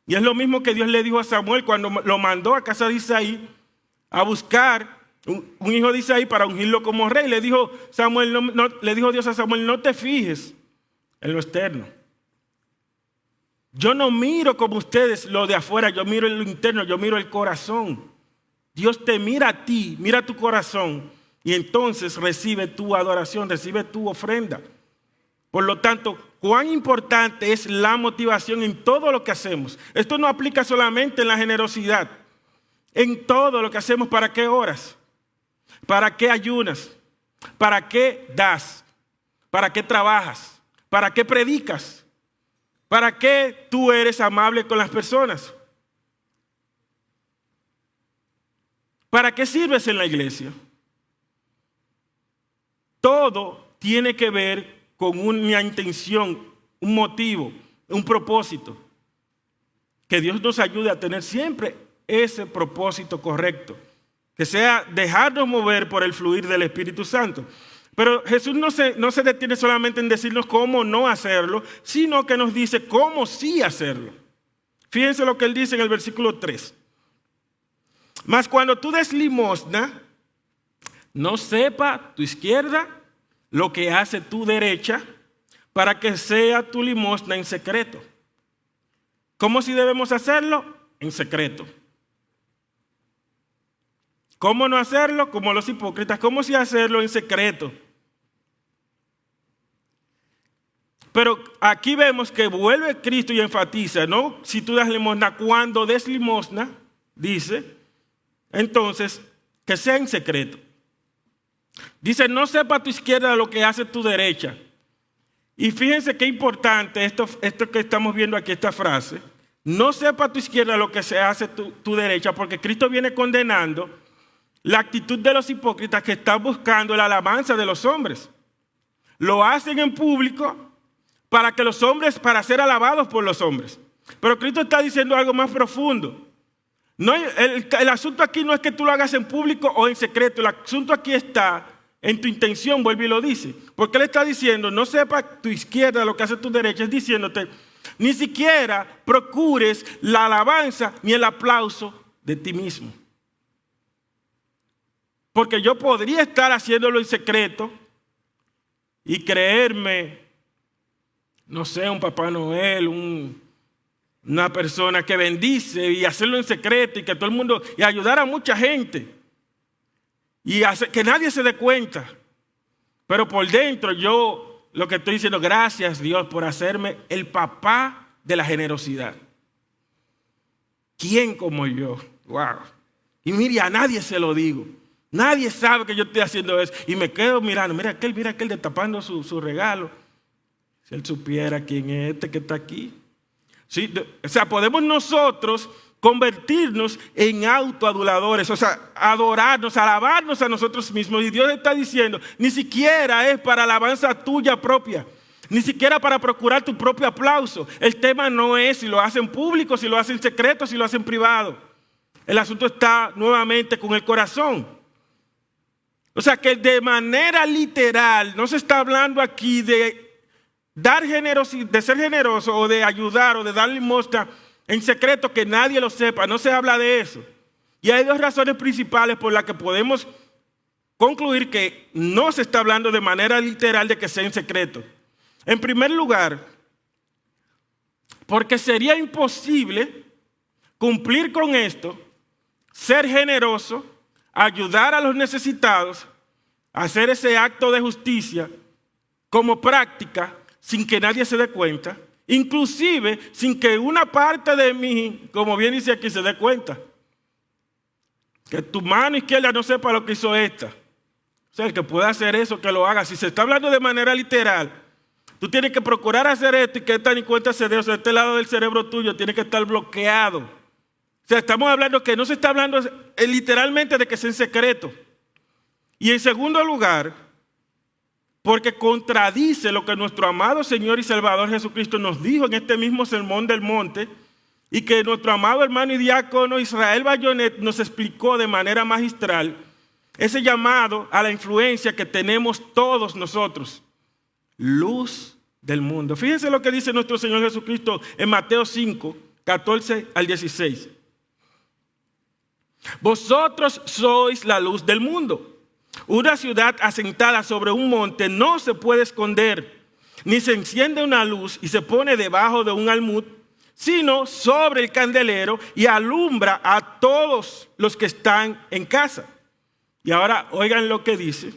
Y es lo mismo que Dios le dijo a Samuel cuando lo mandó a casa de Isaí a buscar un hijo de Isaí para ungirlo como rey. Le dijo Dios a Samuel, no te fijes en lo externo. Yo no miro como ustedes lo de afuera, yo miro lo interno, yo miro el corazón. Dios te mira a ti, mira tu corazón y entonces recibe tu adoración, recibe tu ofrenda. Por lo tanto, cuán importante es la motivación en todo lo que hacemos. Esto no aplica solamente en la generosidad. En todo lo que hacemos, ¿para qué oras? ¿Para qué ayunas? ¿Para qué das? ¿Para qué trabajas? ¿Para qué predicas? ¿Para qué tú eres amable con las personas? ¿Para qué sirves en la iglesia? Todo tiene que ver con una intención, un motivo, un propósito. Que Dios nos ayude a tener siempre ese propósito correcto. Que sea dejarnos mover por el fluir del Espíritu Santo. Pero Jesús no se detiene solamente en decirnos cómo no hacerlo, sino que nos dice cómo sí hacerlo. Fíjense lo que él dice en el versículo 3. Mas cuando tú des limosna, no sepa tu izquierda lo que hace tu derecha, para que sea tu limosna en secreto. ¿Cómo si debemos hacerlo? En secreto. ¿Cómo no hacerlo? Como los hipócritas. ¿Cómo si hacerlo en secreto? Pero aquí vemos que vuelve Cristo y enfatiza, ¿no? Si tú das limosna, cuando des limosna, dice, entonces, que sea en secreto. Dice, no sepa tu izquierda lo que hace tu derecha. Y fíjense qué importante esto que estamos viendo aquí, esta frase. No sepa tu izquierda lo que se hace tu derecha, porque Cristo viene condenando la actitud de los hipócritas que están buscando la alabanza de los hombres. Lo hacen en público para ser alabados por los hombres. Pero Cristo está diciendo algo más profundo. No, el asunto aquí no es que tú lo hagas en público o en secreto. El asunto aquí está en tu intención, vuelve y lo dice. Porque él está diciendo, no sepa tu izquierda lo que hace tu derecha. Es diciéndote, ni siquiera procures la alabanza ni el aplauso de ti mismo. Porque yo podría estar haciéndolo en secreto y creerme, no sé, un Papá Noel, una persona que bendice y hacerlo en secreto y que todo el mundo, y ayudar a mucha gente y que nadie se dé cuenta. Pero por dentro yo lo que estoy diciendo, gracias Dios por hacerme el papá de la generosidad. ¿Quién como yo? Wow. Y mire, a nadie se lo digo. Nadie sabe que yo estoy haciendo eso. Y me quedo mirando, mira aquel destapando su regalo. Si él supiera quién es este que está aquí. ¿Sí? O sea, podemos nosotros convertirnos en autoaduladores, o sea, adorarnos, alabarnos a nosotros mismos. Y Dios está diciendo, ni siquiera es para alabanza tuya propia, ni siquiera para procurar tu propio aplauso. El tema no es si lo hacen público, si lo hacen secreto, si lo hacen privado. El asunto está nuevamente con el corazón. O sea, que de manera literal no se está hablando aquí de de ser generoso o de ayudar o de dar limosna en secreto que nadie lo sepa. No se habla de eso. Y hay dos razones principales por las que podemos concluir que no se está hablando de manera literal de que sea en secreto. En primer lugar, porque sería imposible cumplir con esto, ser generoso, ayudar a los necesitados, hacer ese acto de justicia como práctica sin que nadie se dé cuenta, inclusive sin que una parte de mí, como bien dice aquí, se dé cuenta. Que tu mano izquierda no sepa lo que hizo esta. O sea, el que pueda hacer eso, que lo haga. Si se está hablando de manera literal, tú tienes que procurar hacer esto y que esta ni cuenta se dé. O sea, este lado del cerebro tuyo tiene que estar bloqueado. O sea, estamos hablando que no se está hablando literalmente de que sea en secreto. Y en segundo lugar, porque contradice lo que nuestro amado Señor y Salvador Jesucristo nos dijo en este mismo Sermón del Monte, y que nuestro amado hermano y diácono Israel Bayonet nos explicó de manera magistral, ese llamado a la influencia que tenemos todos nosotros, luz del mundo. Fíjense lo que dice nuestro Señor Jesucristo en Mateo 5, 14 al 16. Vosotros sois la luz del mundo. Una ciudad asentada sobre un monte no se puede esconder, ni se enciende una luz y se pone debajo de un almud, sino sobre el candelero y alumbra a todos los que están en casa. Y ahora oigan lo que dice.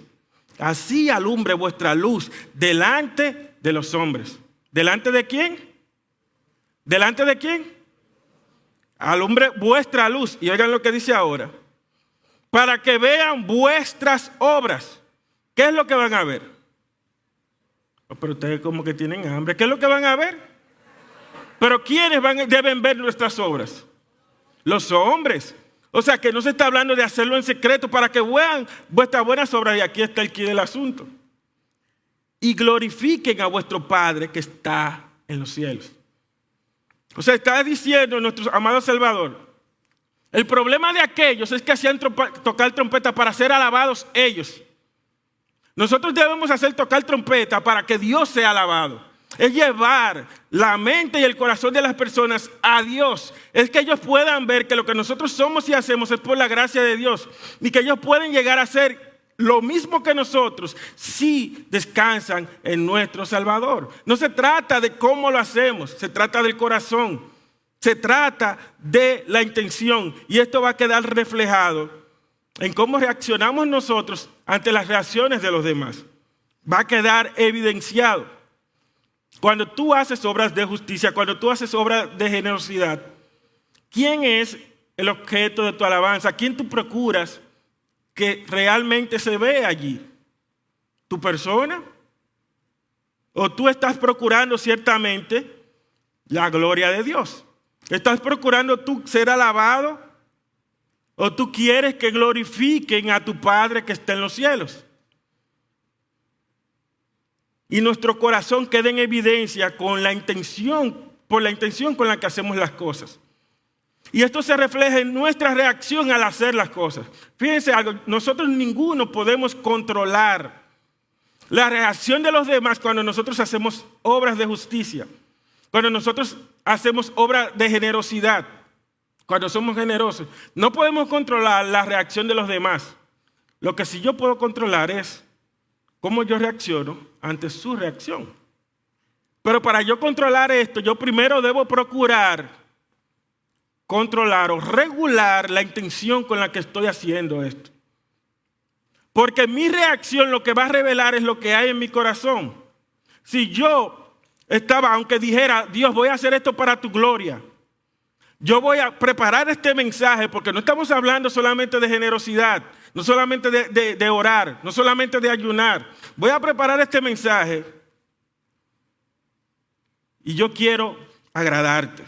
Así alumbre vuestra luz delante de los hombres. ¿Delante de quién? ¿Delante de quién? Alumbre vuestra luz. Y oigan lo que dice ahora. Para que vean vuestras obras. ¿Qué es lo que van a ver? Oh, pero ustedes como que tienen hambre. ¿Qué es lo que van a ver? Pero ¿quiénes deben ver nuestras obras? Los hombres. O sea que no se está hablando de hacerlo en secreto para que vean vuestras buenas obras. Y aquí está el quid del asunto. Y glorifiquen a vuestro Padre que está en los cielos. O sea, está diciendo nuestro amado Salvador, el problema de aquellos es que hacían tocar trompeta para ser alabados ellos. Nosotros debemos hacer tocar trompeta para que Dios sea alabado. Es llevar la mente y el corazón de las personas a Dios. Es que ellos puedan ver que lo que nosotros somos y hacemos es por la gracia de Dios. Y que ellos pueden llegar a ser lo mismo que nosotros si descansan en nuestro Salvador. No se trata de cómo lo hacemos, se trata del corazón. Se trata de la intención. Y esto va a quedar reflejado en cómo reaccionamos nosotros ante las reacciones de los demás. Va a quedar evidenciado. Cuando tú haces obras de justicia, cuando tú haces obras de generosidad, ¿quién es el objeto de tu alabanza? ¿Quién tú procuras que realmente se vea allí? ¿Tu persona? ¿O tú estás procurando ciertamente la gloria de Dios? ¿Estás procurando tú ser alabado? ¿O tú quieres que glorifiquen a tu Padre que está en los cielos? Y nuestro corazón queda en evidencia con la intención, por la intención con la que hacemos las cosas. Y esto se refleja en nuestra reacción al hacer las cosas. Fíjense algo, nosotros ninguno podemos controlar la reacción de los demás cuando nosotros hacemos obras de justicia. Cuando nosotros hacemos obras de generosidad, cuando somos generosos, no podemos controlar la reacción de los demás. Lo que sí yo puedo controlar es cómo yo reacciono ante su reacción. Pero para yo controlar esto, yo primero debo procurar controlar o regular la intención con la que estoy haciendo esto. Porque mi reacción lo que va a revelar es lo que hay en mi corazón. Si yo estaba, aunque dijera, Dios, voy a hacer esto para tu gloria. Yo voy a preparar este mensaje porque no estamos hablando solamente de generosidad, no solamente de orar, no solamente de ayunar. Voy a preparar este mensaje y yo quiero agradarte.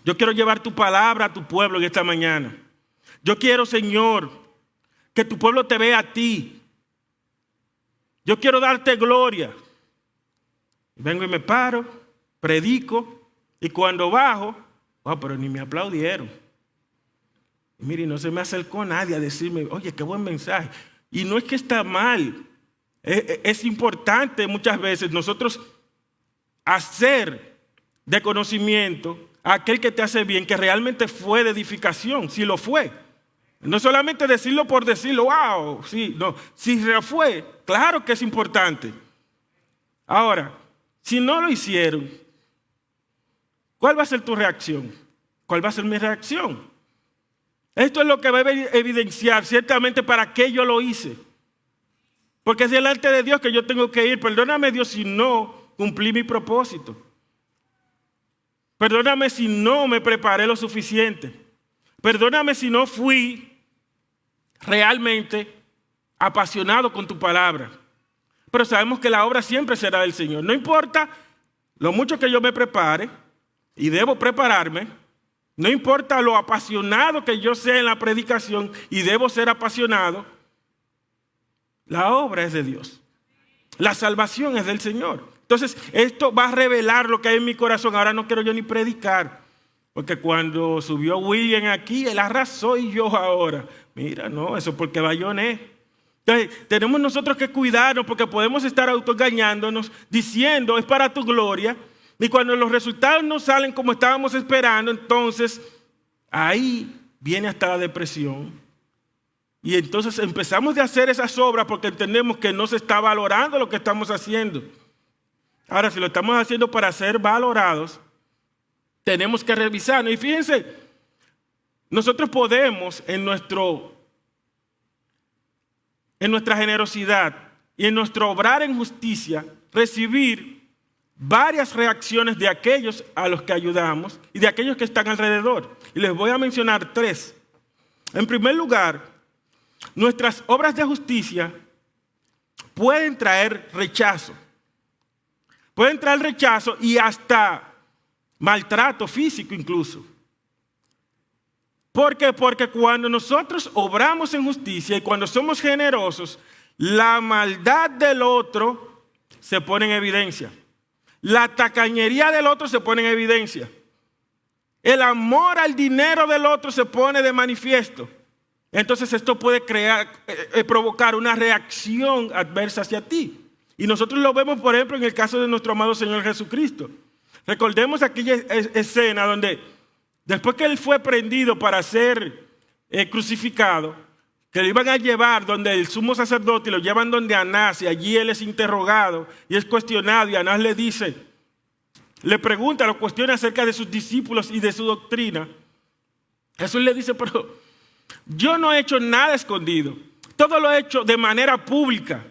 Yo quiero llevar tu palabra a tu pueblo en esta mañana. Yo quiero, Señor, que tu pueblo te vea a ti. Yo quiero darte gloria. Vengo y me paro, predico, y cuando bajo, pero ni me aplaudieron. Y mire, no se me acercó nadie a decirme, oye, qué buen mensaje. Y no es que está mal, es importante muchas veces nosotros hacer de conocimiento a aquel que te hace bien, que realmente fue de edificación, si lo fue. No solamente decirlo por decirlo, wow, sí, no, si lo fue, claro que es importante. Ahora, si no lo hicieron, ¿cuál va a ser tu reacción? ¿Cuál va a ser mi reacción? Esto es lo que va a evidenciar ciertamente para qué yo lo hice. Porque es delante de Dios que yo tengo que ir. Perdóname, Dios, si no cumplí mi propósito. Perdóname si no me preparé lo suficiente. Perdóname si no fui realmente apasionado con tu palabra. Pero sabemos que la obra siempre será del Señor. No importa lo mucho que yo me prepare, y debo prepararme, no importa lo apasionado que yo sea en la predicación, y debo ser apasionado, la obra es de Dios. La salvación es del Señor. Entonces, esto va a revelar lo que hay en mi corazón. Ahora no quiero yo ni predicar, porque cuando subió William aquí, él arrasó y yo ahora. Mira, no, eso es porque bayoné. Entonces, tenemos nosotros que cuidarnos porque podemos estar autoengañándonos, diciendo, es para tu gloria. Y cuando los resultados no salen como estábamos esperando, entonces ahí viene hasta la depresión. Y entonces empezamos de hacer esas obras porque entendemos que no se está valorando lo que estamos haciendo. Ahora, si lo estamos haciendo para ser valorados, tenemos que revisarnos. Y fíjense, nosotros podemos en nuestra generosidad y en nuestro obrar en justicia recibir varias reacciones de aquellos a los que ayudamos y de aquellos que están alrededor. Y les voy a mencionar 3. En primer lugar, nuestras obras de justicia pueden traer rechazo. Pueden traer rechazo y hasta maltrato físico incluso. ¿Por qué? Porque cuando nosotros obramos en justicia y cuando somos generosos, la maldad del otro se pone en evidencia. La tacañería del otro se pone en evidencia. El amor al dinero del otro se pone de manifiesto. Entonces esto puede provocar una reacción adversa hacia ti. Y nosotros lo vemos, por ejemplo, en el caso de nuestro amado Señor Jesucristo. Recordemos aquella escena donde después que él fue prendido para ser crucificado, que lo iban a llevar donde el sumo sacerdote y lo llevan donde Anás, y allí él es interrogado y es cuestionado, y Anás le pregunta, lo cuestiona acerca de sus discípulos y de su doctrina. Jesús le dice, pero yo no he hecho nada escondido, todo lo he hecho de manera pública,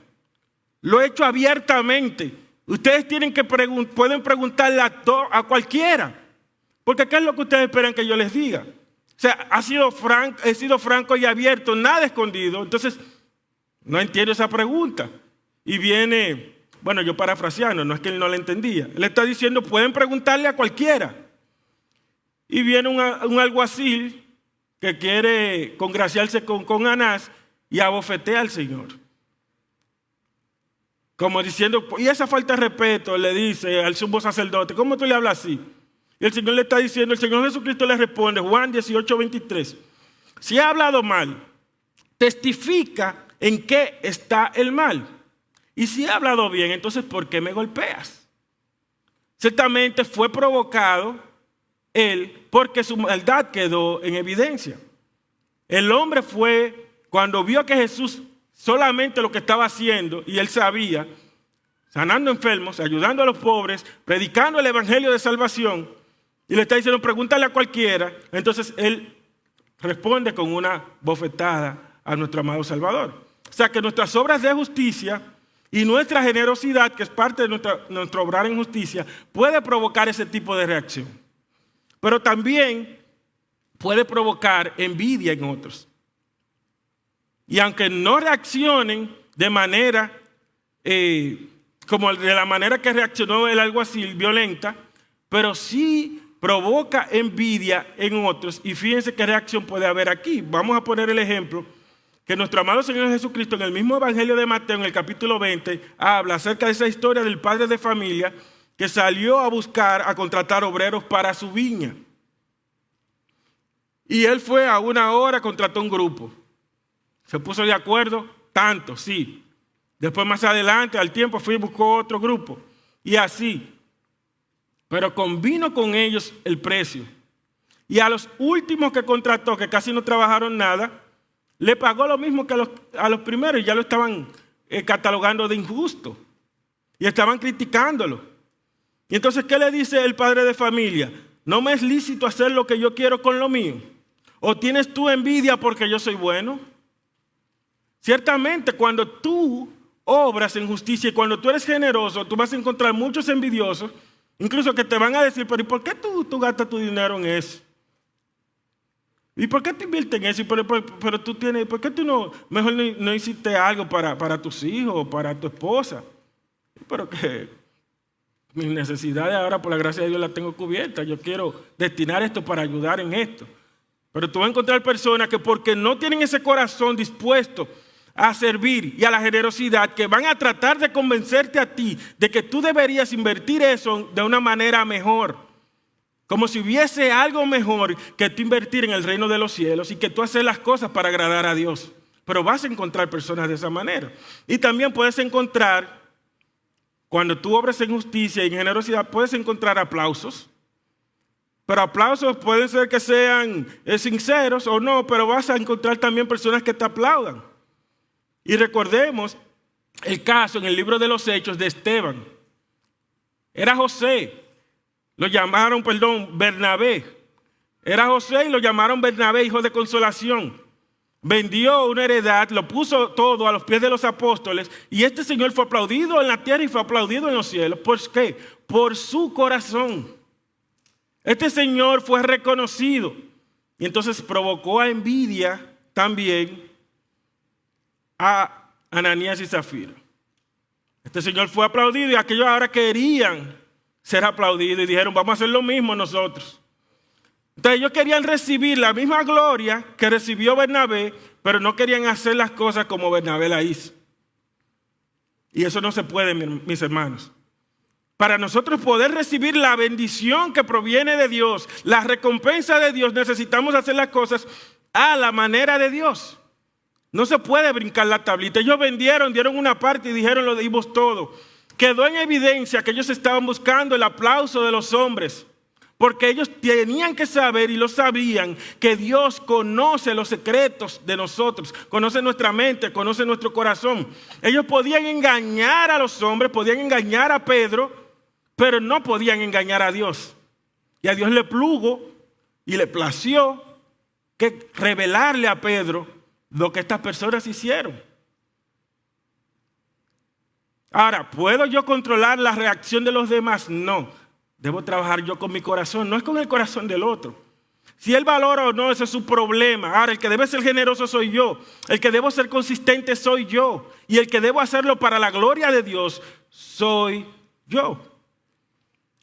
lo he hecho abiertamente. Ustedes pueden preguntarle a cualquiera, porque ¿qué es lo que ustedes esperan que yo les diga? O sea, he sido franco y abierto, nada escondido. Entonces, no entiendo esa pregunta. Y viene, bueno, yo parafraseando, no es que él no la entendía. Él está diciendo, pueden preguntarle a cualquiera. Y viene un alguacil que quiere congraciarse con Anás y abofetea al Señor. Como diciendo, y esa falta de respeto le dice al sumo sacerdote, ¿cómo tú le hablas así? Y el Señor le está diciendo, el Señor Jesucristo le responde, Juan 18:23, si ha hablado mal, testifica en qué está el mal. Y si ha hablado bien, entonces ¿por qué me golpeas? Ciertamente fue provocado él porque su maldad quedó en evidencia. El hombre fue, cuando vio que Jesús solamente lo que estaba haciendo, y él sabía, sanando enfermos, ayudando a los pobres, predicando el evangelio de salvación, y le está diciendo, pregúntale a cualquiera. Entonces él responde con una bofetada a nuestro amado Salvador. O sea que nuestras obras de justicia y nuestra generosidad, que es parte de nuestro obrar en justicia, puede provocar ese tipo de reacción. Pero también puede provocar envidia en otros. Y aunque no reaccionen de manera, como de la manera que reaccionó el alguacil, violenta, pero sí provoca envidia en otros. Y fíjense qué reacción puede haber aquí. Vamos a poner el ejemplo que nuestro amado Señor Jesucristo en el mismo Evangelio de Mateo, en el capítulo 20, habla acerca de esa historia del padre de familia que salió a contratar obreros para su viña. Y él fue a una hora, contrató un grupo. Se puso de acuerdo, tanto, sí. Después más adelante, al tiempo, fue y buscó otro grupo. Y así. Pero convino con ellos el precio. Y a los últimos que contrató, que casi no trabajaron nada, le pagó lo mismo que a los primeros. Y ya lo estaban catalogando de injusto. Y estaban criticándolo. Y entonces, ¿qué le dice el padre de familia? ¿No me es lícito hacer lo que yo quiero con lo mío? ¿O tienes tú envidia porque yo soy bueno? Ciertamente, cuando tú obras en justicia y cuando tú eres generoso, tú vas a encontrar muchos envidiosos, incluso que te van a decir, pero ¿y por qué tú gastas tu dinero en eso? ¿Y por qué te inviertes en eso? Pero tú tienes, ¿por qué tú mejor no hiciste algo para tus hijos o para tu esposa? Pero que mis necesidades ahora, por la gracia de Dios, las tengo cubiertas. Yo quiero destinar esto para ayudar en esto. Pero tú vas a encontrar personas que porque no tienen ese corazón dispuesto a servir y a la generosidad, que van a tratar de convencerte a ti de que tú deberías invertir eso de una manera mejor. Como si hubiese algo mejor que tú invertir en el reino de los cielos y que tú hacer las cosas para agradar a Dios. Pero vas a encontrar personas de esa manera. Y también puedes encontrar, cuando tú obras en justicia y en generosidad, puedes encontrar aplausos. Pero aplausos pueden ser que sean sinceros o no, pero vas a encontrar también personas que te aplaudan. Y recordemos el caso en el libro de los Hechos de Esteban. Era José, lo llamaron, Bernabé. Era José y lo llamaron Bernabé, hijo de consolación. Vendió una heredad, lo puso todo a los pies de los apóstoles y este señor fue aplaudido en la tierra y fue aplaudido en los cielos. ¿Por qué? Por su corazón. Este señor fue reconocido y entonces provocó a envidia también a Ananías y Zafira. Este señor fue aplaudido y aquellos ahora querían ser aplaudidos y dijeron, vamos a hacer lo mismo nosotros. Entonces ellos querían recibir la misma gloria que recibió Bernabé, pero no querían hacer las cosas como Bernabé la hizo. Y eso no se puede, mis hermanos. Para nosotros poder recibir la bendición que proviene de Dios, la recompensa de Dios, necesitamos hacer las cosas a la manera de Dios. No se puede brincar la tablita. Ellos dieron una parte y dijeron lo dimos todo. Quedó en evidencia que ellos estaban buscando el aplauso de los hombres, porque ellos tenían que saber y lo sabían que Dios conoce los secretos de nosotros, conoce nuestra mente, conoce nuestro corazón. Ellos podían engañar a los hombres, podían engañar a Pedro, pero no podían engañar a Dios. Y a Dios le plugo y le plació que revelarle a Pedro lo que estas personas hicieron. Ahora, ¿puedo yo controlar la reacción de los demás? No. Debo trabajar yo con mi corazón, no es con el corazón del otro. Si él valora o no, ese es su problema. Ahora, el que debe ser generoso soy yo. El que debo ser consistente soy yo. Y el que debo hacerlo para la gloria de Dios soy yo.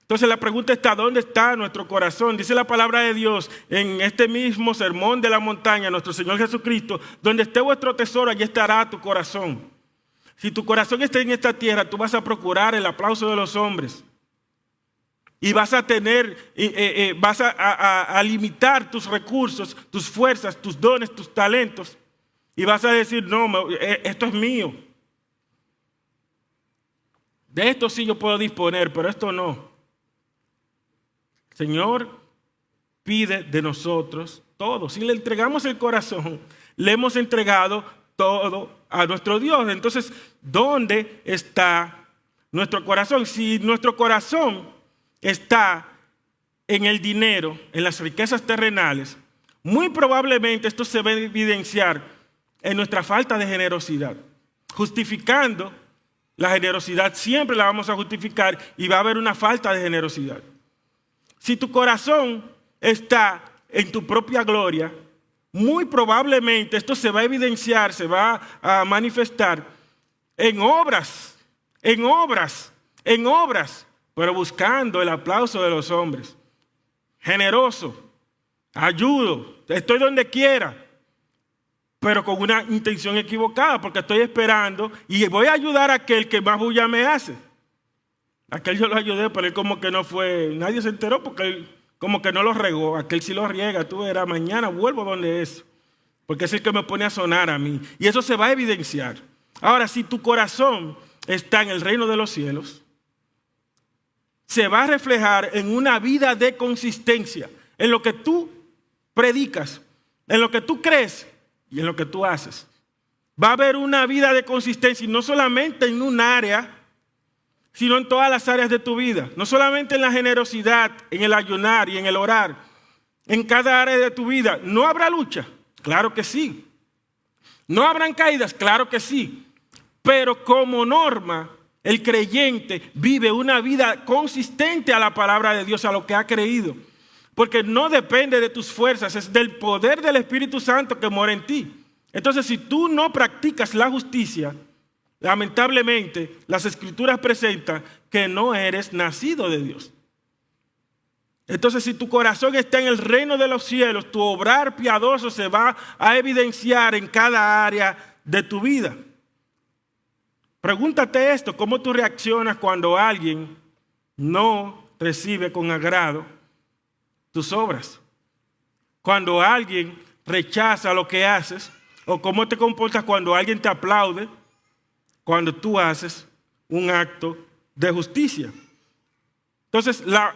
Entonces la pregunta está, ¿dónde está nuestro corazón? Dice la palabra de Dios en este mismo sermón de la montaña, nuestro Señor Jesucristo, donde esté vuestro tesoro, allí estará tu corazón. Si tu corazón está en esta tierra, tú vas a procurar el aplauso de los hombres. Y vas a tener, vas a limitar tus recursos, tus fuerzas, tus dones, tus talentos. Y vas a decir, no, esto es mío. De esto sí yo puedo disponer, pero esto no. Señor pide de nosotros todo. Si le entregamos el corazón, le hemos entregado todo a nuestro Dios. Entonces, ¿dónde está nuestro corazón? Si nuestro corazón está en el dinero, en las riquezas terrenales, muy probablemente esto se va a evidenciar en nuestra falta de generosidad. Justificando la generosidad, siempre la vamos a justificar y va a haber una falta de generosidad. Si tu corazón está en tu propia gloria, muy probablemente esto se va a evidenciar, se va a manifestar en obras, pero buscando el aplauso de los hombres. Generoso, ayudo, estoy donde quiera, pero con una intención equivocada, porque estoy esperando y voy a ayudar a aquel que más bulla me hace. Aquel yo lo ayudé, pero él como que no fue, nadie se enteró porque él como que no lo regó. Aquel sí lo riega, tú verás, mañana vuelvo donde es, porque es el que me pone a sonar a mí. Y eso se va a evidenciar. Ahora, si tu corazón está en el reino de los cielos, se va a reflejar en una vida de consistencia, en lo que tú predicas, en lo que tú crees y en lo que tú haces. Va a haber una vida de consistencia, y no solamente en un área, sino en todas las áreas de tu vida. No solamente en la generosidad, en el ayunar y en el orar. En cada área de tu vida. ¿No habrá lucha? Claro que sí. ¿No habrán caídas? Claro que sí. Pero como norma, el creyente vive una vida consistente a la palabra de Dios, a lo que ha creído. porque no depende de tus fuerzas, es del poder del Espíritu Santo que mora en ti. Entonces, si tú no practicas la justicia, lamentablemente las Escrituras presentan que no eres nacido de Dios. Entonces, si tu corazón está en el reino de los cielos, tu obrar piadoso se va a evidenciar en cada área de tu vida. Pregúntate esto: ¿cómo tú reaccionas cuando alguien no recibe con agrado tus obras? Cuando alguien rechaza lo que haces, o cómo te comportas cuando alguien te aplaude cuando tú haces un acto de justicia. Entonces, la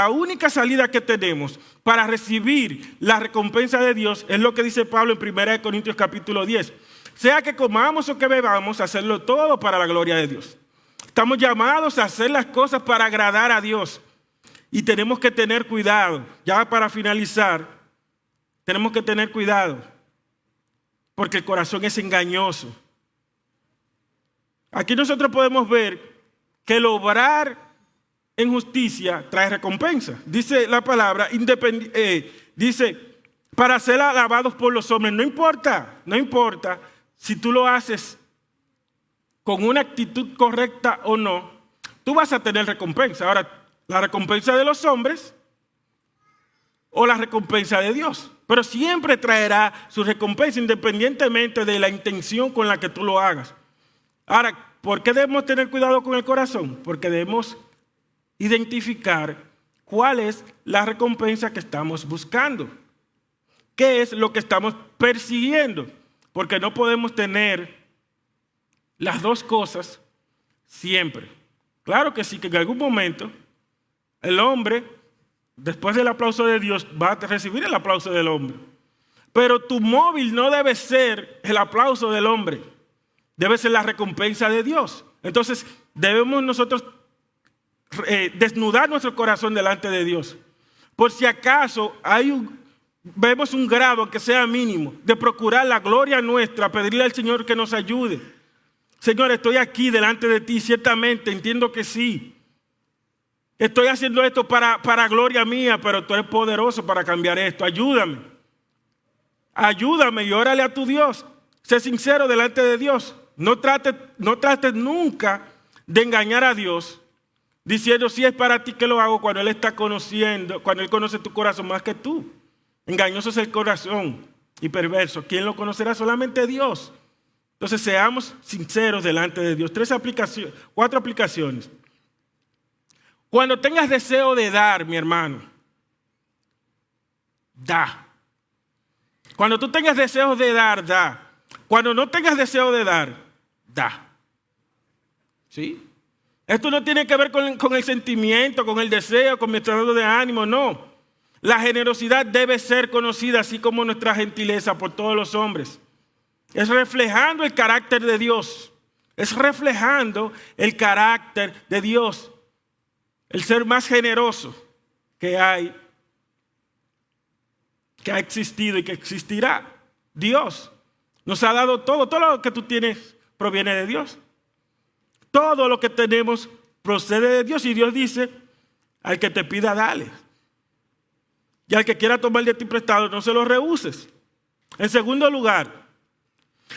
única salida que tenemos para recibir la recompensa de Dios es lo que dice Pablo en 1 Corintios capítulo 10. Sea que comamos o que bebamos, hacerlo todo para la gloria de Dios. Estamos llamados a hacer las cosas para agradar a Dios. Y tenemos que tener cuidado. Ya para finalizar, tenemos que tener cuidado, porque el corazón es engañoso. Aquí nosotros podemos ver que el obrar en justicia trae recompensa. Dice la palabra, dice, para ser alabados por los hombres. No importa si tú lo haces con una actitud correcta o no, tú vas a tener recompensa. Ahora, la recompensa de los hombres o la recompensa de Dios. Pero siempre traerá su recompensa independientemente de la intención con la que tú lo hagas. Ahora, ¿por qué debemos tener cuidado con el corazón? Porque debemos identificar cuál es la recompensa que estamos buscando. ¿Qué es lo que estamos persiguiendo? Porque no podemos tener las dos cosas siempre. Claro que sí, que en algún momento el hombre, después del aplauso de Dios, va a recibir el aplauso del hombre. Pero tu móvil no debe ser el aplauso del hombre. Debe ser la recompensa de Dios. Entonces, debemos nosotros desnudar nuestro corazón delante de Dios. Por si acaso vemos un grado, aunque sea mínimo, de procurar la gloria nuestra, pedirle al Señor que nos ayude. Señor, estoy aquí delante de ti, ciertamente entiendo que sí. Estoy haciendo esto para gloria mía, pero tú eres poderoso para cambiar esto. Ayúdame. Ayúdame y órale a tu Dios. Sé sincero delante de Dios. No trates nunca de engañar a Dios diciendo si es para ti que lo hago cuando Él está conociendo, cuando Él conoce tu corazón más que tú. Engañoso es el corazón y perverso. ¿Quién lo conocerá? Solamente Dios. Entonces seamos sinceros delante de Dios. 4 aplicaciones. Cuando tengas deseo de dar, mi hermano, da. Cuando tú tengas deseos de dar, da. Cuando no tengas deseo de dar, da. ¿Sí? Esto no tiene que ver con el sentimiento, con el deseo, con mi estado de ánimo, no. La generosidad debe ser conocida, así como nuestra gentileza, por todos los hombres. Es reflejando el carácter de Dios. Es reflejando el carácter de Dios. El ser más generoso que ha existido y que existirá. Dios nos ha dado todo lo que tú tienes proviene de Dios. Todo lo que tenemos procede de Dios y Dios dice, al que te pida, dale. Y al que quiera tomar de ti prestado, no se lo rehuses. En segundo lugar,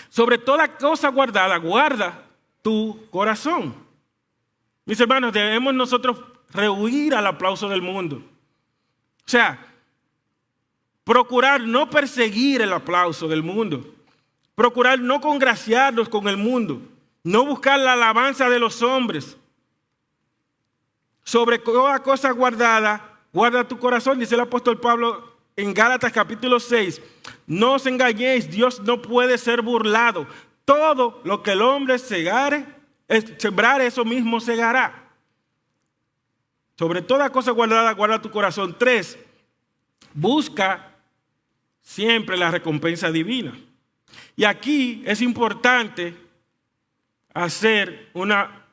sobre toda cosa guardada, guarda tu corazón. Mis hermanos, debemos nosotros rehuir al aplauso del mundo. O sea, procurar no perseguir el aplauso del mundo. Procurar no congraciarnos con el mundo. No buscar la alabanza de los hombres. Sobre toda cosa guardada, guarda tu corazón, dice el apóstol Pablo en Gálatas capítulo 6. No os engañéis, Dios no puede ser burlado. Todo lo que el hombre sembrar, eso mismo segará. Sobre toda cosa guardada, guarda tu corazón. 3, busca siempre la recompensa divina. Y aquí es importante hacer una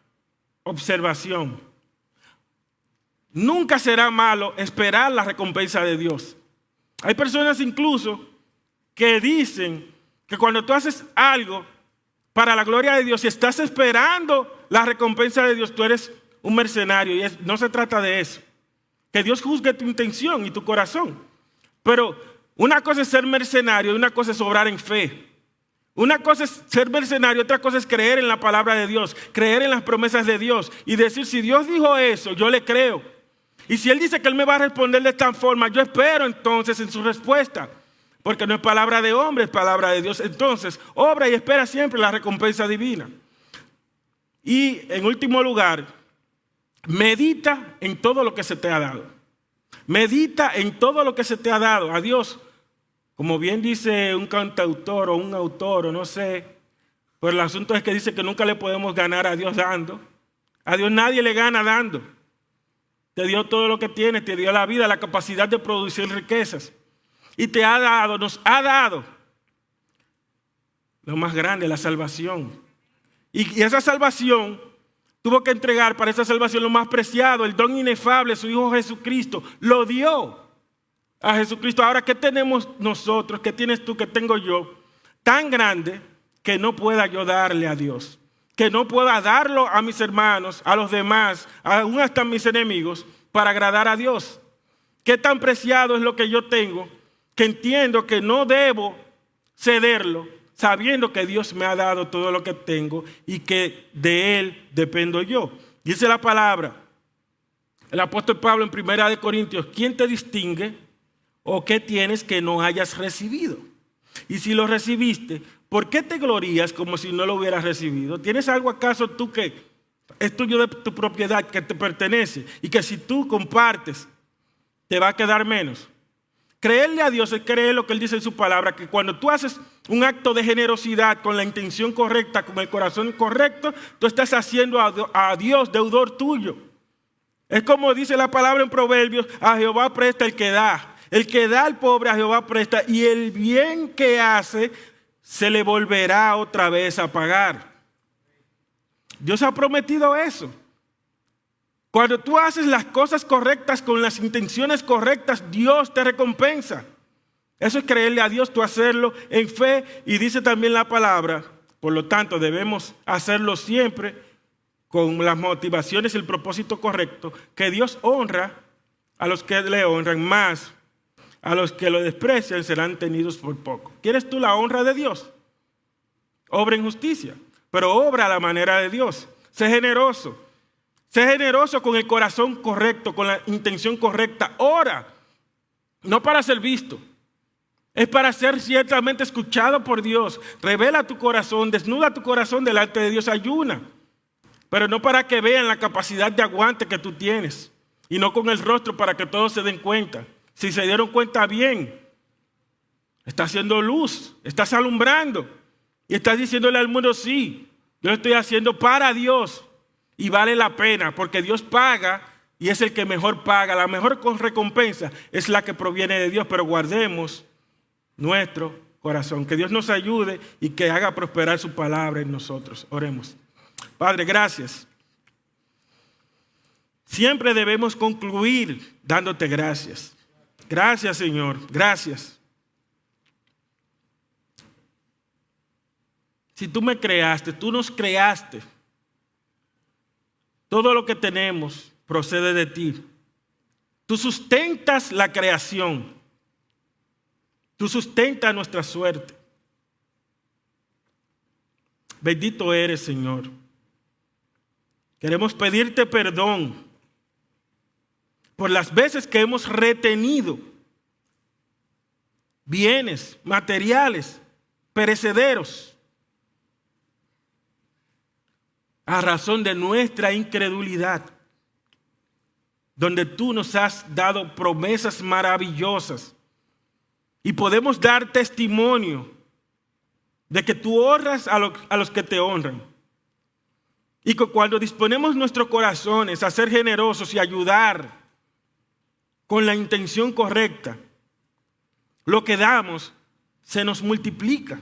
observación. Nunca será malo esperar la recompensa de Dios. Hay personas incluso que dicen que cuando tú haces algo para la gloria de Dios, si estás esperando la recompensa de Dios, tú eres un mercenario. Y no se trata de eso. que Dios juzgue tu intención y tu corazón. Pero una cosa es ser mercenario y una cosa es obrar en fe. Una cosa es ser mercenario, otra cosa es creer en la palabra de Dios, creer en las promesas de Dios y decir, si Dios dijo eso, yo le creo. Y si Él dice que Él me va a responder de esta forma, yo espero entonces en su respuesta. Porque no es palabra de hombre, es palabra de Dios. Entonces, obra y espera siempre la recompensa divina. Y en último lugar, medita en todo lo que se te ha dado. Medita en todo lo que se te ha dado. A Dios, como bien dice un cantautor o un autor o no sé, pero el asunto es que dice que nunca le podemos ganar a Dios dando. A Dios nadie le gana dando. Te dio todo lo que tiene, te dio la vida, la capacidad de producir riquezas. Y te ha dado, nos ha dado lo más grande, la salvación. Y esa salvación tuvo que entregar para esa salvación lo más preciado, el don inefable, su Hijo Jesucristo. Lo dio a Jesucristo. Ahora, ¿qué tenemos nosotros? ¿Qué tienes tú? ¿Qué tengo yo? Tan grande que no pueda yo darle a Dios. Que no pueda darlo a mis hermanos, a los demás, aún hasta a mis enemigos, para agradar a Dios. ¿Qué tan preciado es lo que yo tengo? Que entiendo que no debo cederlo, sabiendo que Dios me ha dado todo lo que tengo y que de Él dependo yo. Dice la palabra, el apóstol Pablo en 1 Corintios, ¿quién te distingue o qué tienes que no hayas recibido? Y si lo recibiste, ¿por qué te glorías como si no lo hubieras recibido? ¿Tienes algo acaso tú que es tuyo de tu propiedad, que te pertenece y que si tú compartes te va a quedar menos? Creerle a Dios es creer lo que Él dice en su palabra, que cuando tú haces un acto de generosidad con la intención correcta, con el corazón correcto, tú estás haciendo a Dios deudor tuyo. Es como dice la palabra en Proverbios, a Jehová presta el que da. El que da al pobre a Jehová presta y el bien que hace se le volverá otra vez a pagar. Dios ha prometido eso. Cuando tú haces las cosas correctas con las intenciones correctas, Dios te recompensa. Eso es creerle a Dios, tú hacerlo en fe. Y dice también la palabra, por lo tanto debemos hacerlo siempre con las motivaciones y el propósito correcto, que Dios honra a los que le honran, más a los que lo desprecian serán tenidos por poco. ¿Quieres tú la honra de Dios? Obra en justicia, pero obra a la manera de Dios. Sé generoso. Sé generoso con el corazón correcto, con la intención correcta. Ora, no para ser visto. Es para ser ciertamente escuchado por Dios. Revela tu corazón, desnuda tu corazón delante de Dios, ayuna. Pero no para que vean la capacidad de aguante que tú tienes. Y no con el rostro para que todos se den cuenta. Si se dieron cuenta bien, estás haciendo luz, estás alumbrando. Y estás diciéndole al mundo, sí, yo lo estoy haciendo para Dios. Y vale la pena porque Dios paga y es el que mejor paga. La mejor recompensa es la que proviene de Dios, pero guardemos nuestro corazón. Que Dios nos ayude y que haga prosperar su palabra en nosotros. Oremos. Padre, gracias. Siempre debemos concluir dándote gracias. Gracias, Señor. Gracias. Si tú me creaste, tú nos creaste. Todo lo que tenemos procede de ti. Tú sustentas la creación. Tú sustentas nuestra suerte. Bendito eres, Señor. Queremos pedirte perdón por las veces que hemos retenido bienes materiales perecederos a razón de nuestra incredulidad, donde tú nos has dado promesas maravillosas y podemos dar testimonio de que tú honras a los que te honran. Y que cuando disponemos nuestros corazones a ser generosos y ayudar con la intención correcta, lo que damos se nos multiplica.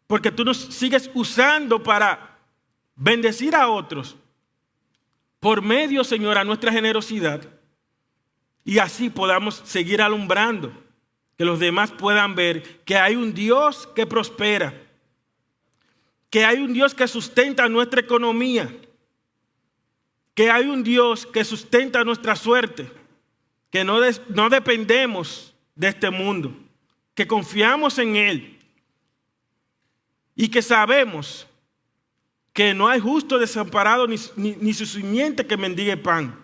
Porque tú nos sigues usando para bendecir a otros por medio, Señor, a nuestra generosidad. Y así podamos seguir alumbrando, que los demás puedan ver que hay un Dios que prospera, que hay un Dios que sustenta nuestra economía que hay un Dios que sustenta nuestra suerte, que no dependemos de este mundo, que confiamos en Él y que sabemos que no hay justo desamparado ni su simiente que mendigue pan,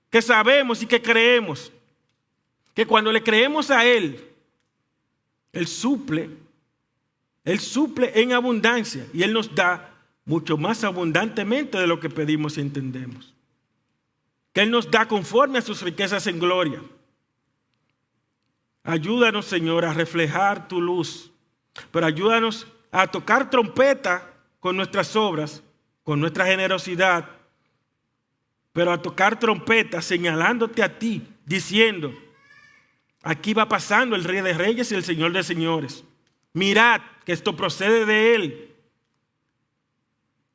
que sabemos y que creemos que cuando le creemos a Él, Él suple en abundancia y Él nos da mucho más abundantemente de lo que pedimos y entendemos. Que Él nos da conforme a sus riquezas en gloria. Ayúdanos, Señor, a reflejar tu luz, pero ayúdanos a tocar trompeta con nuestras obras, con nuestra generosidad, pero a tocar trompeta señalándote a ti, diciendo: aquí va pasando el Rey de Reyes y el Señor de Señores. Mirad que esto procede de Él.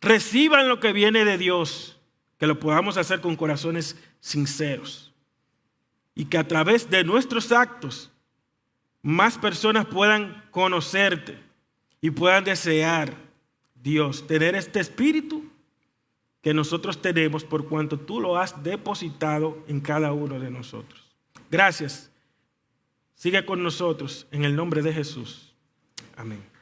Reciban lo que viene de Dios, que lo podamos hacer con corazones sinceros y que a través de nuestros actos más personas puedan conocerte y puedan desear, Dios, tener este espíritu que nosotros tenemos por cuanto tú lo has depositado en cada uno de nosotros. Gracias. Sigue con nosotros en el nombre de Jesús. Amén.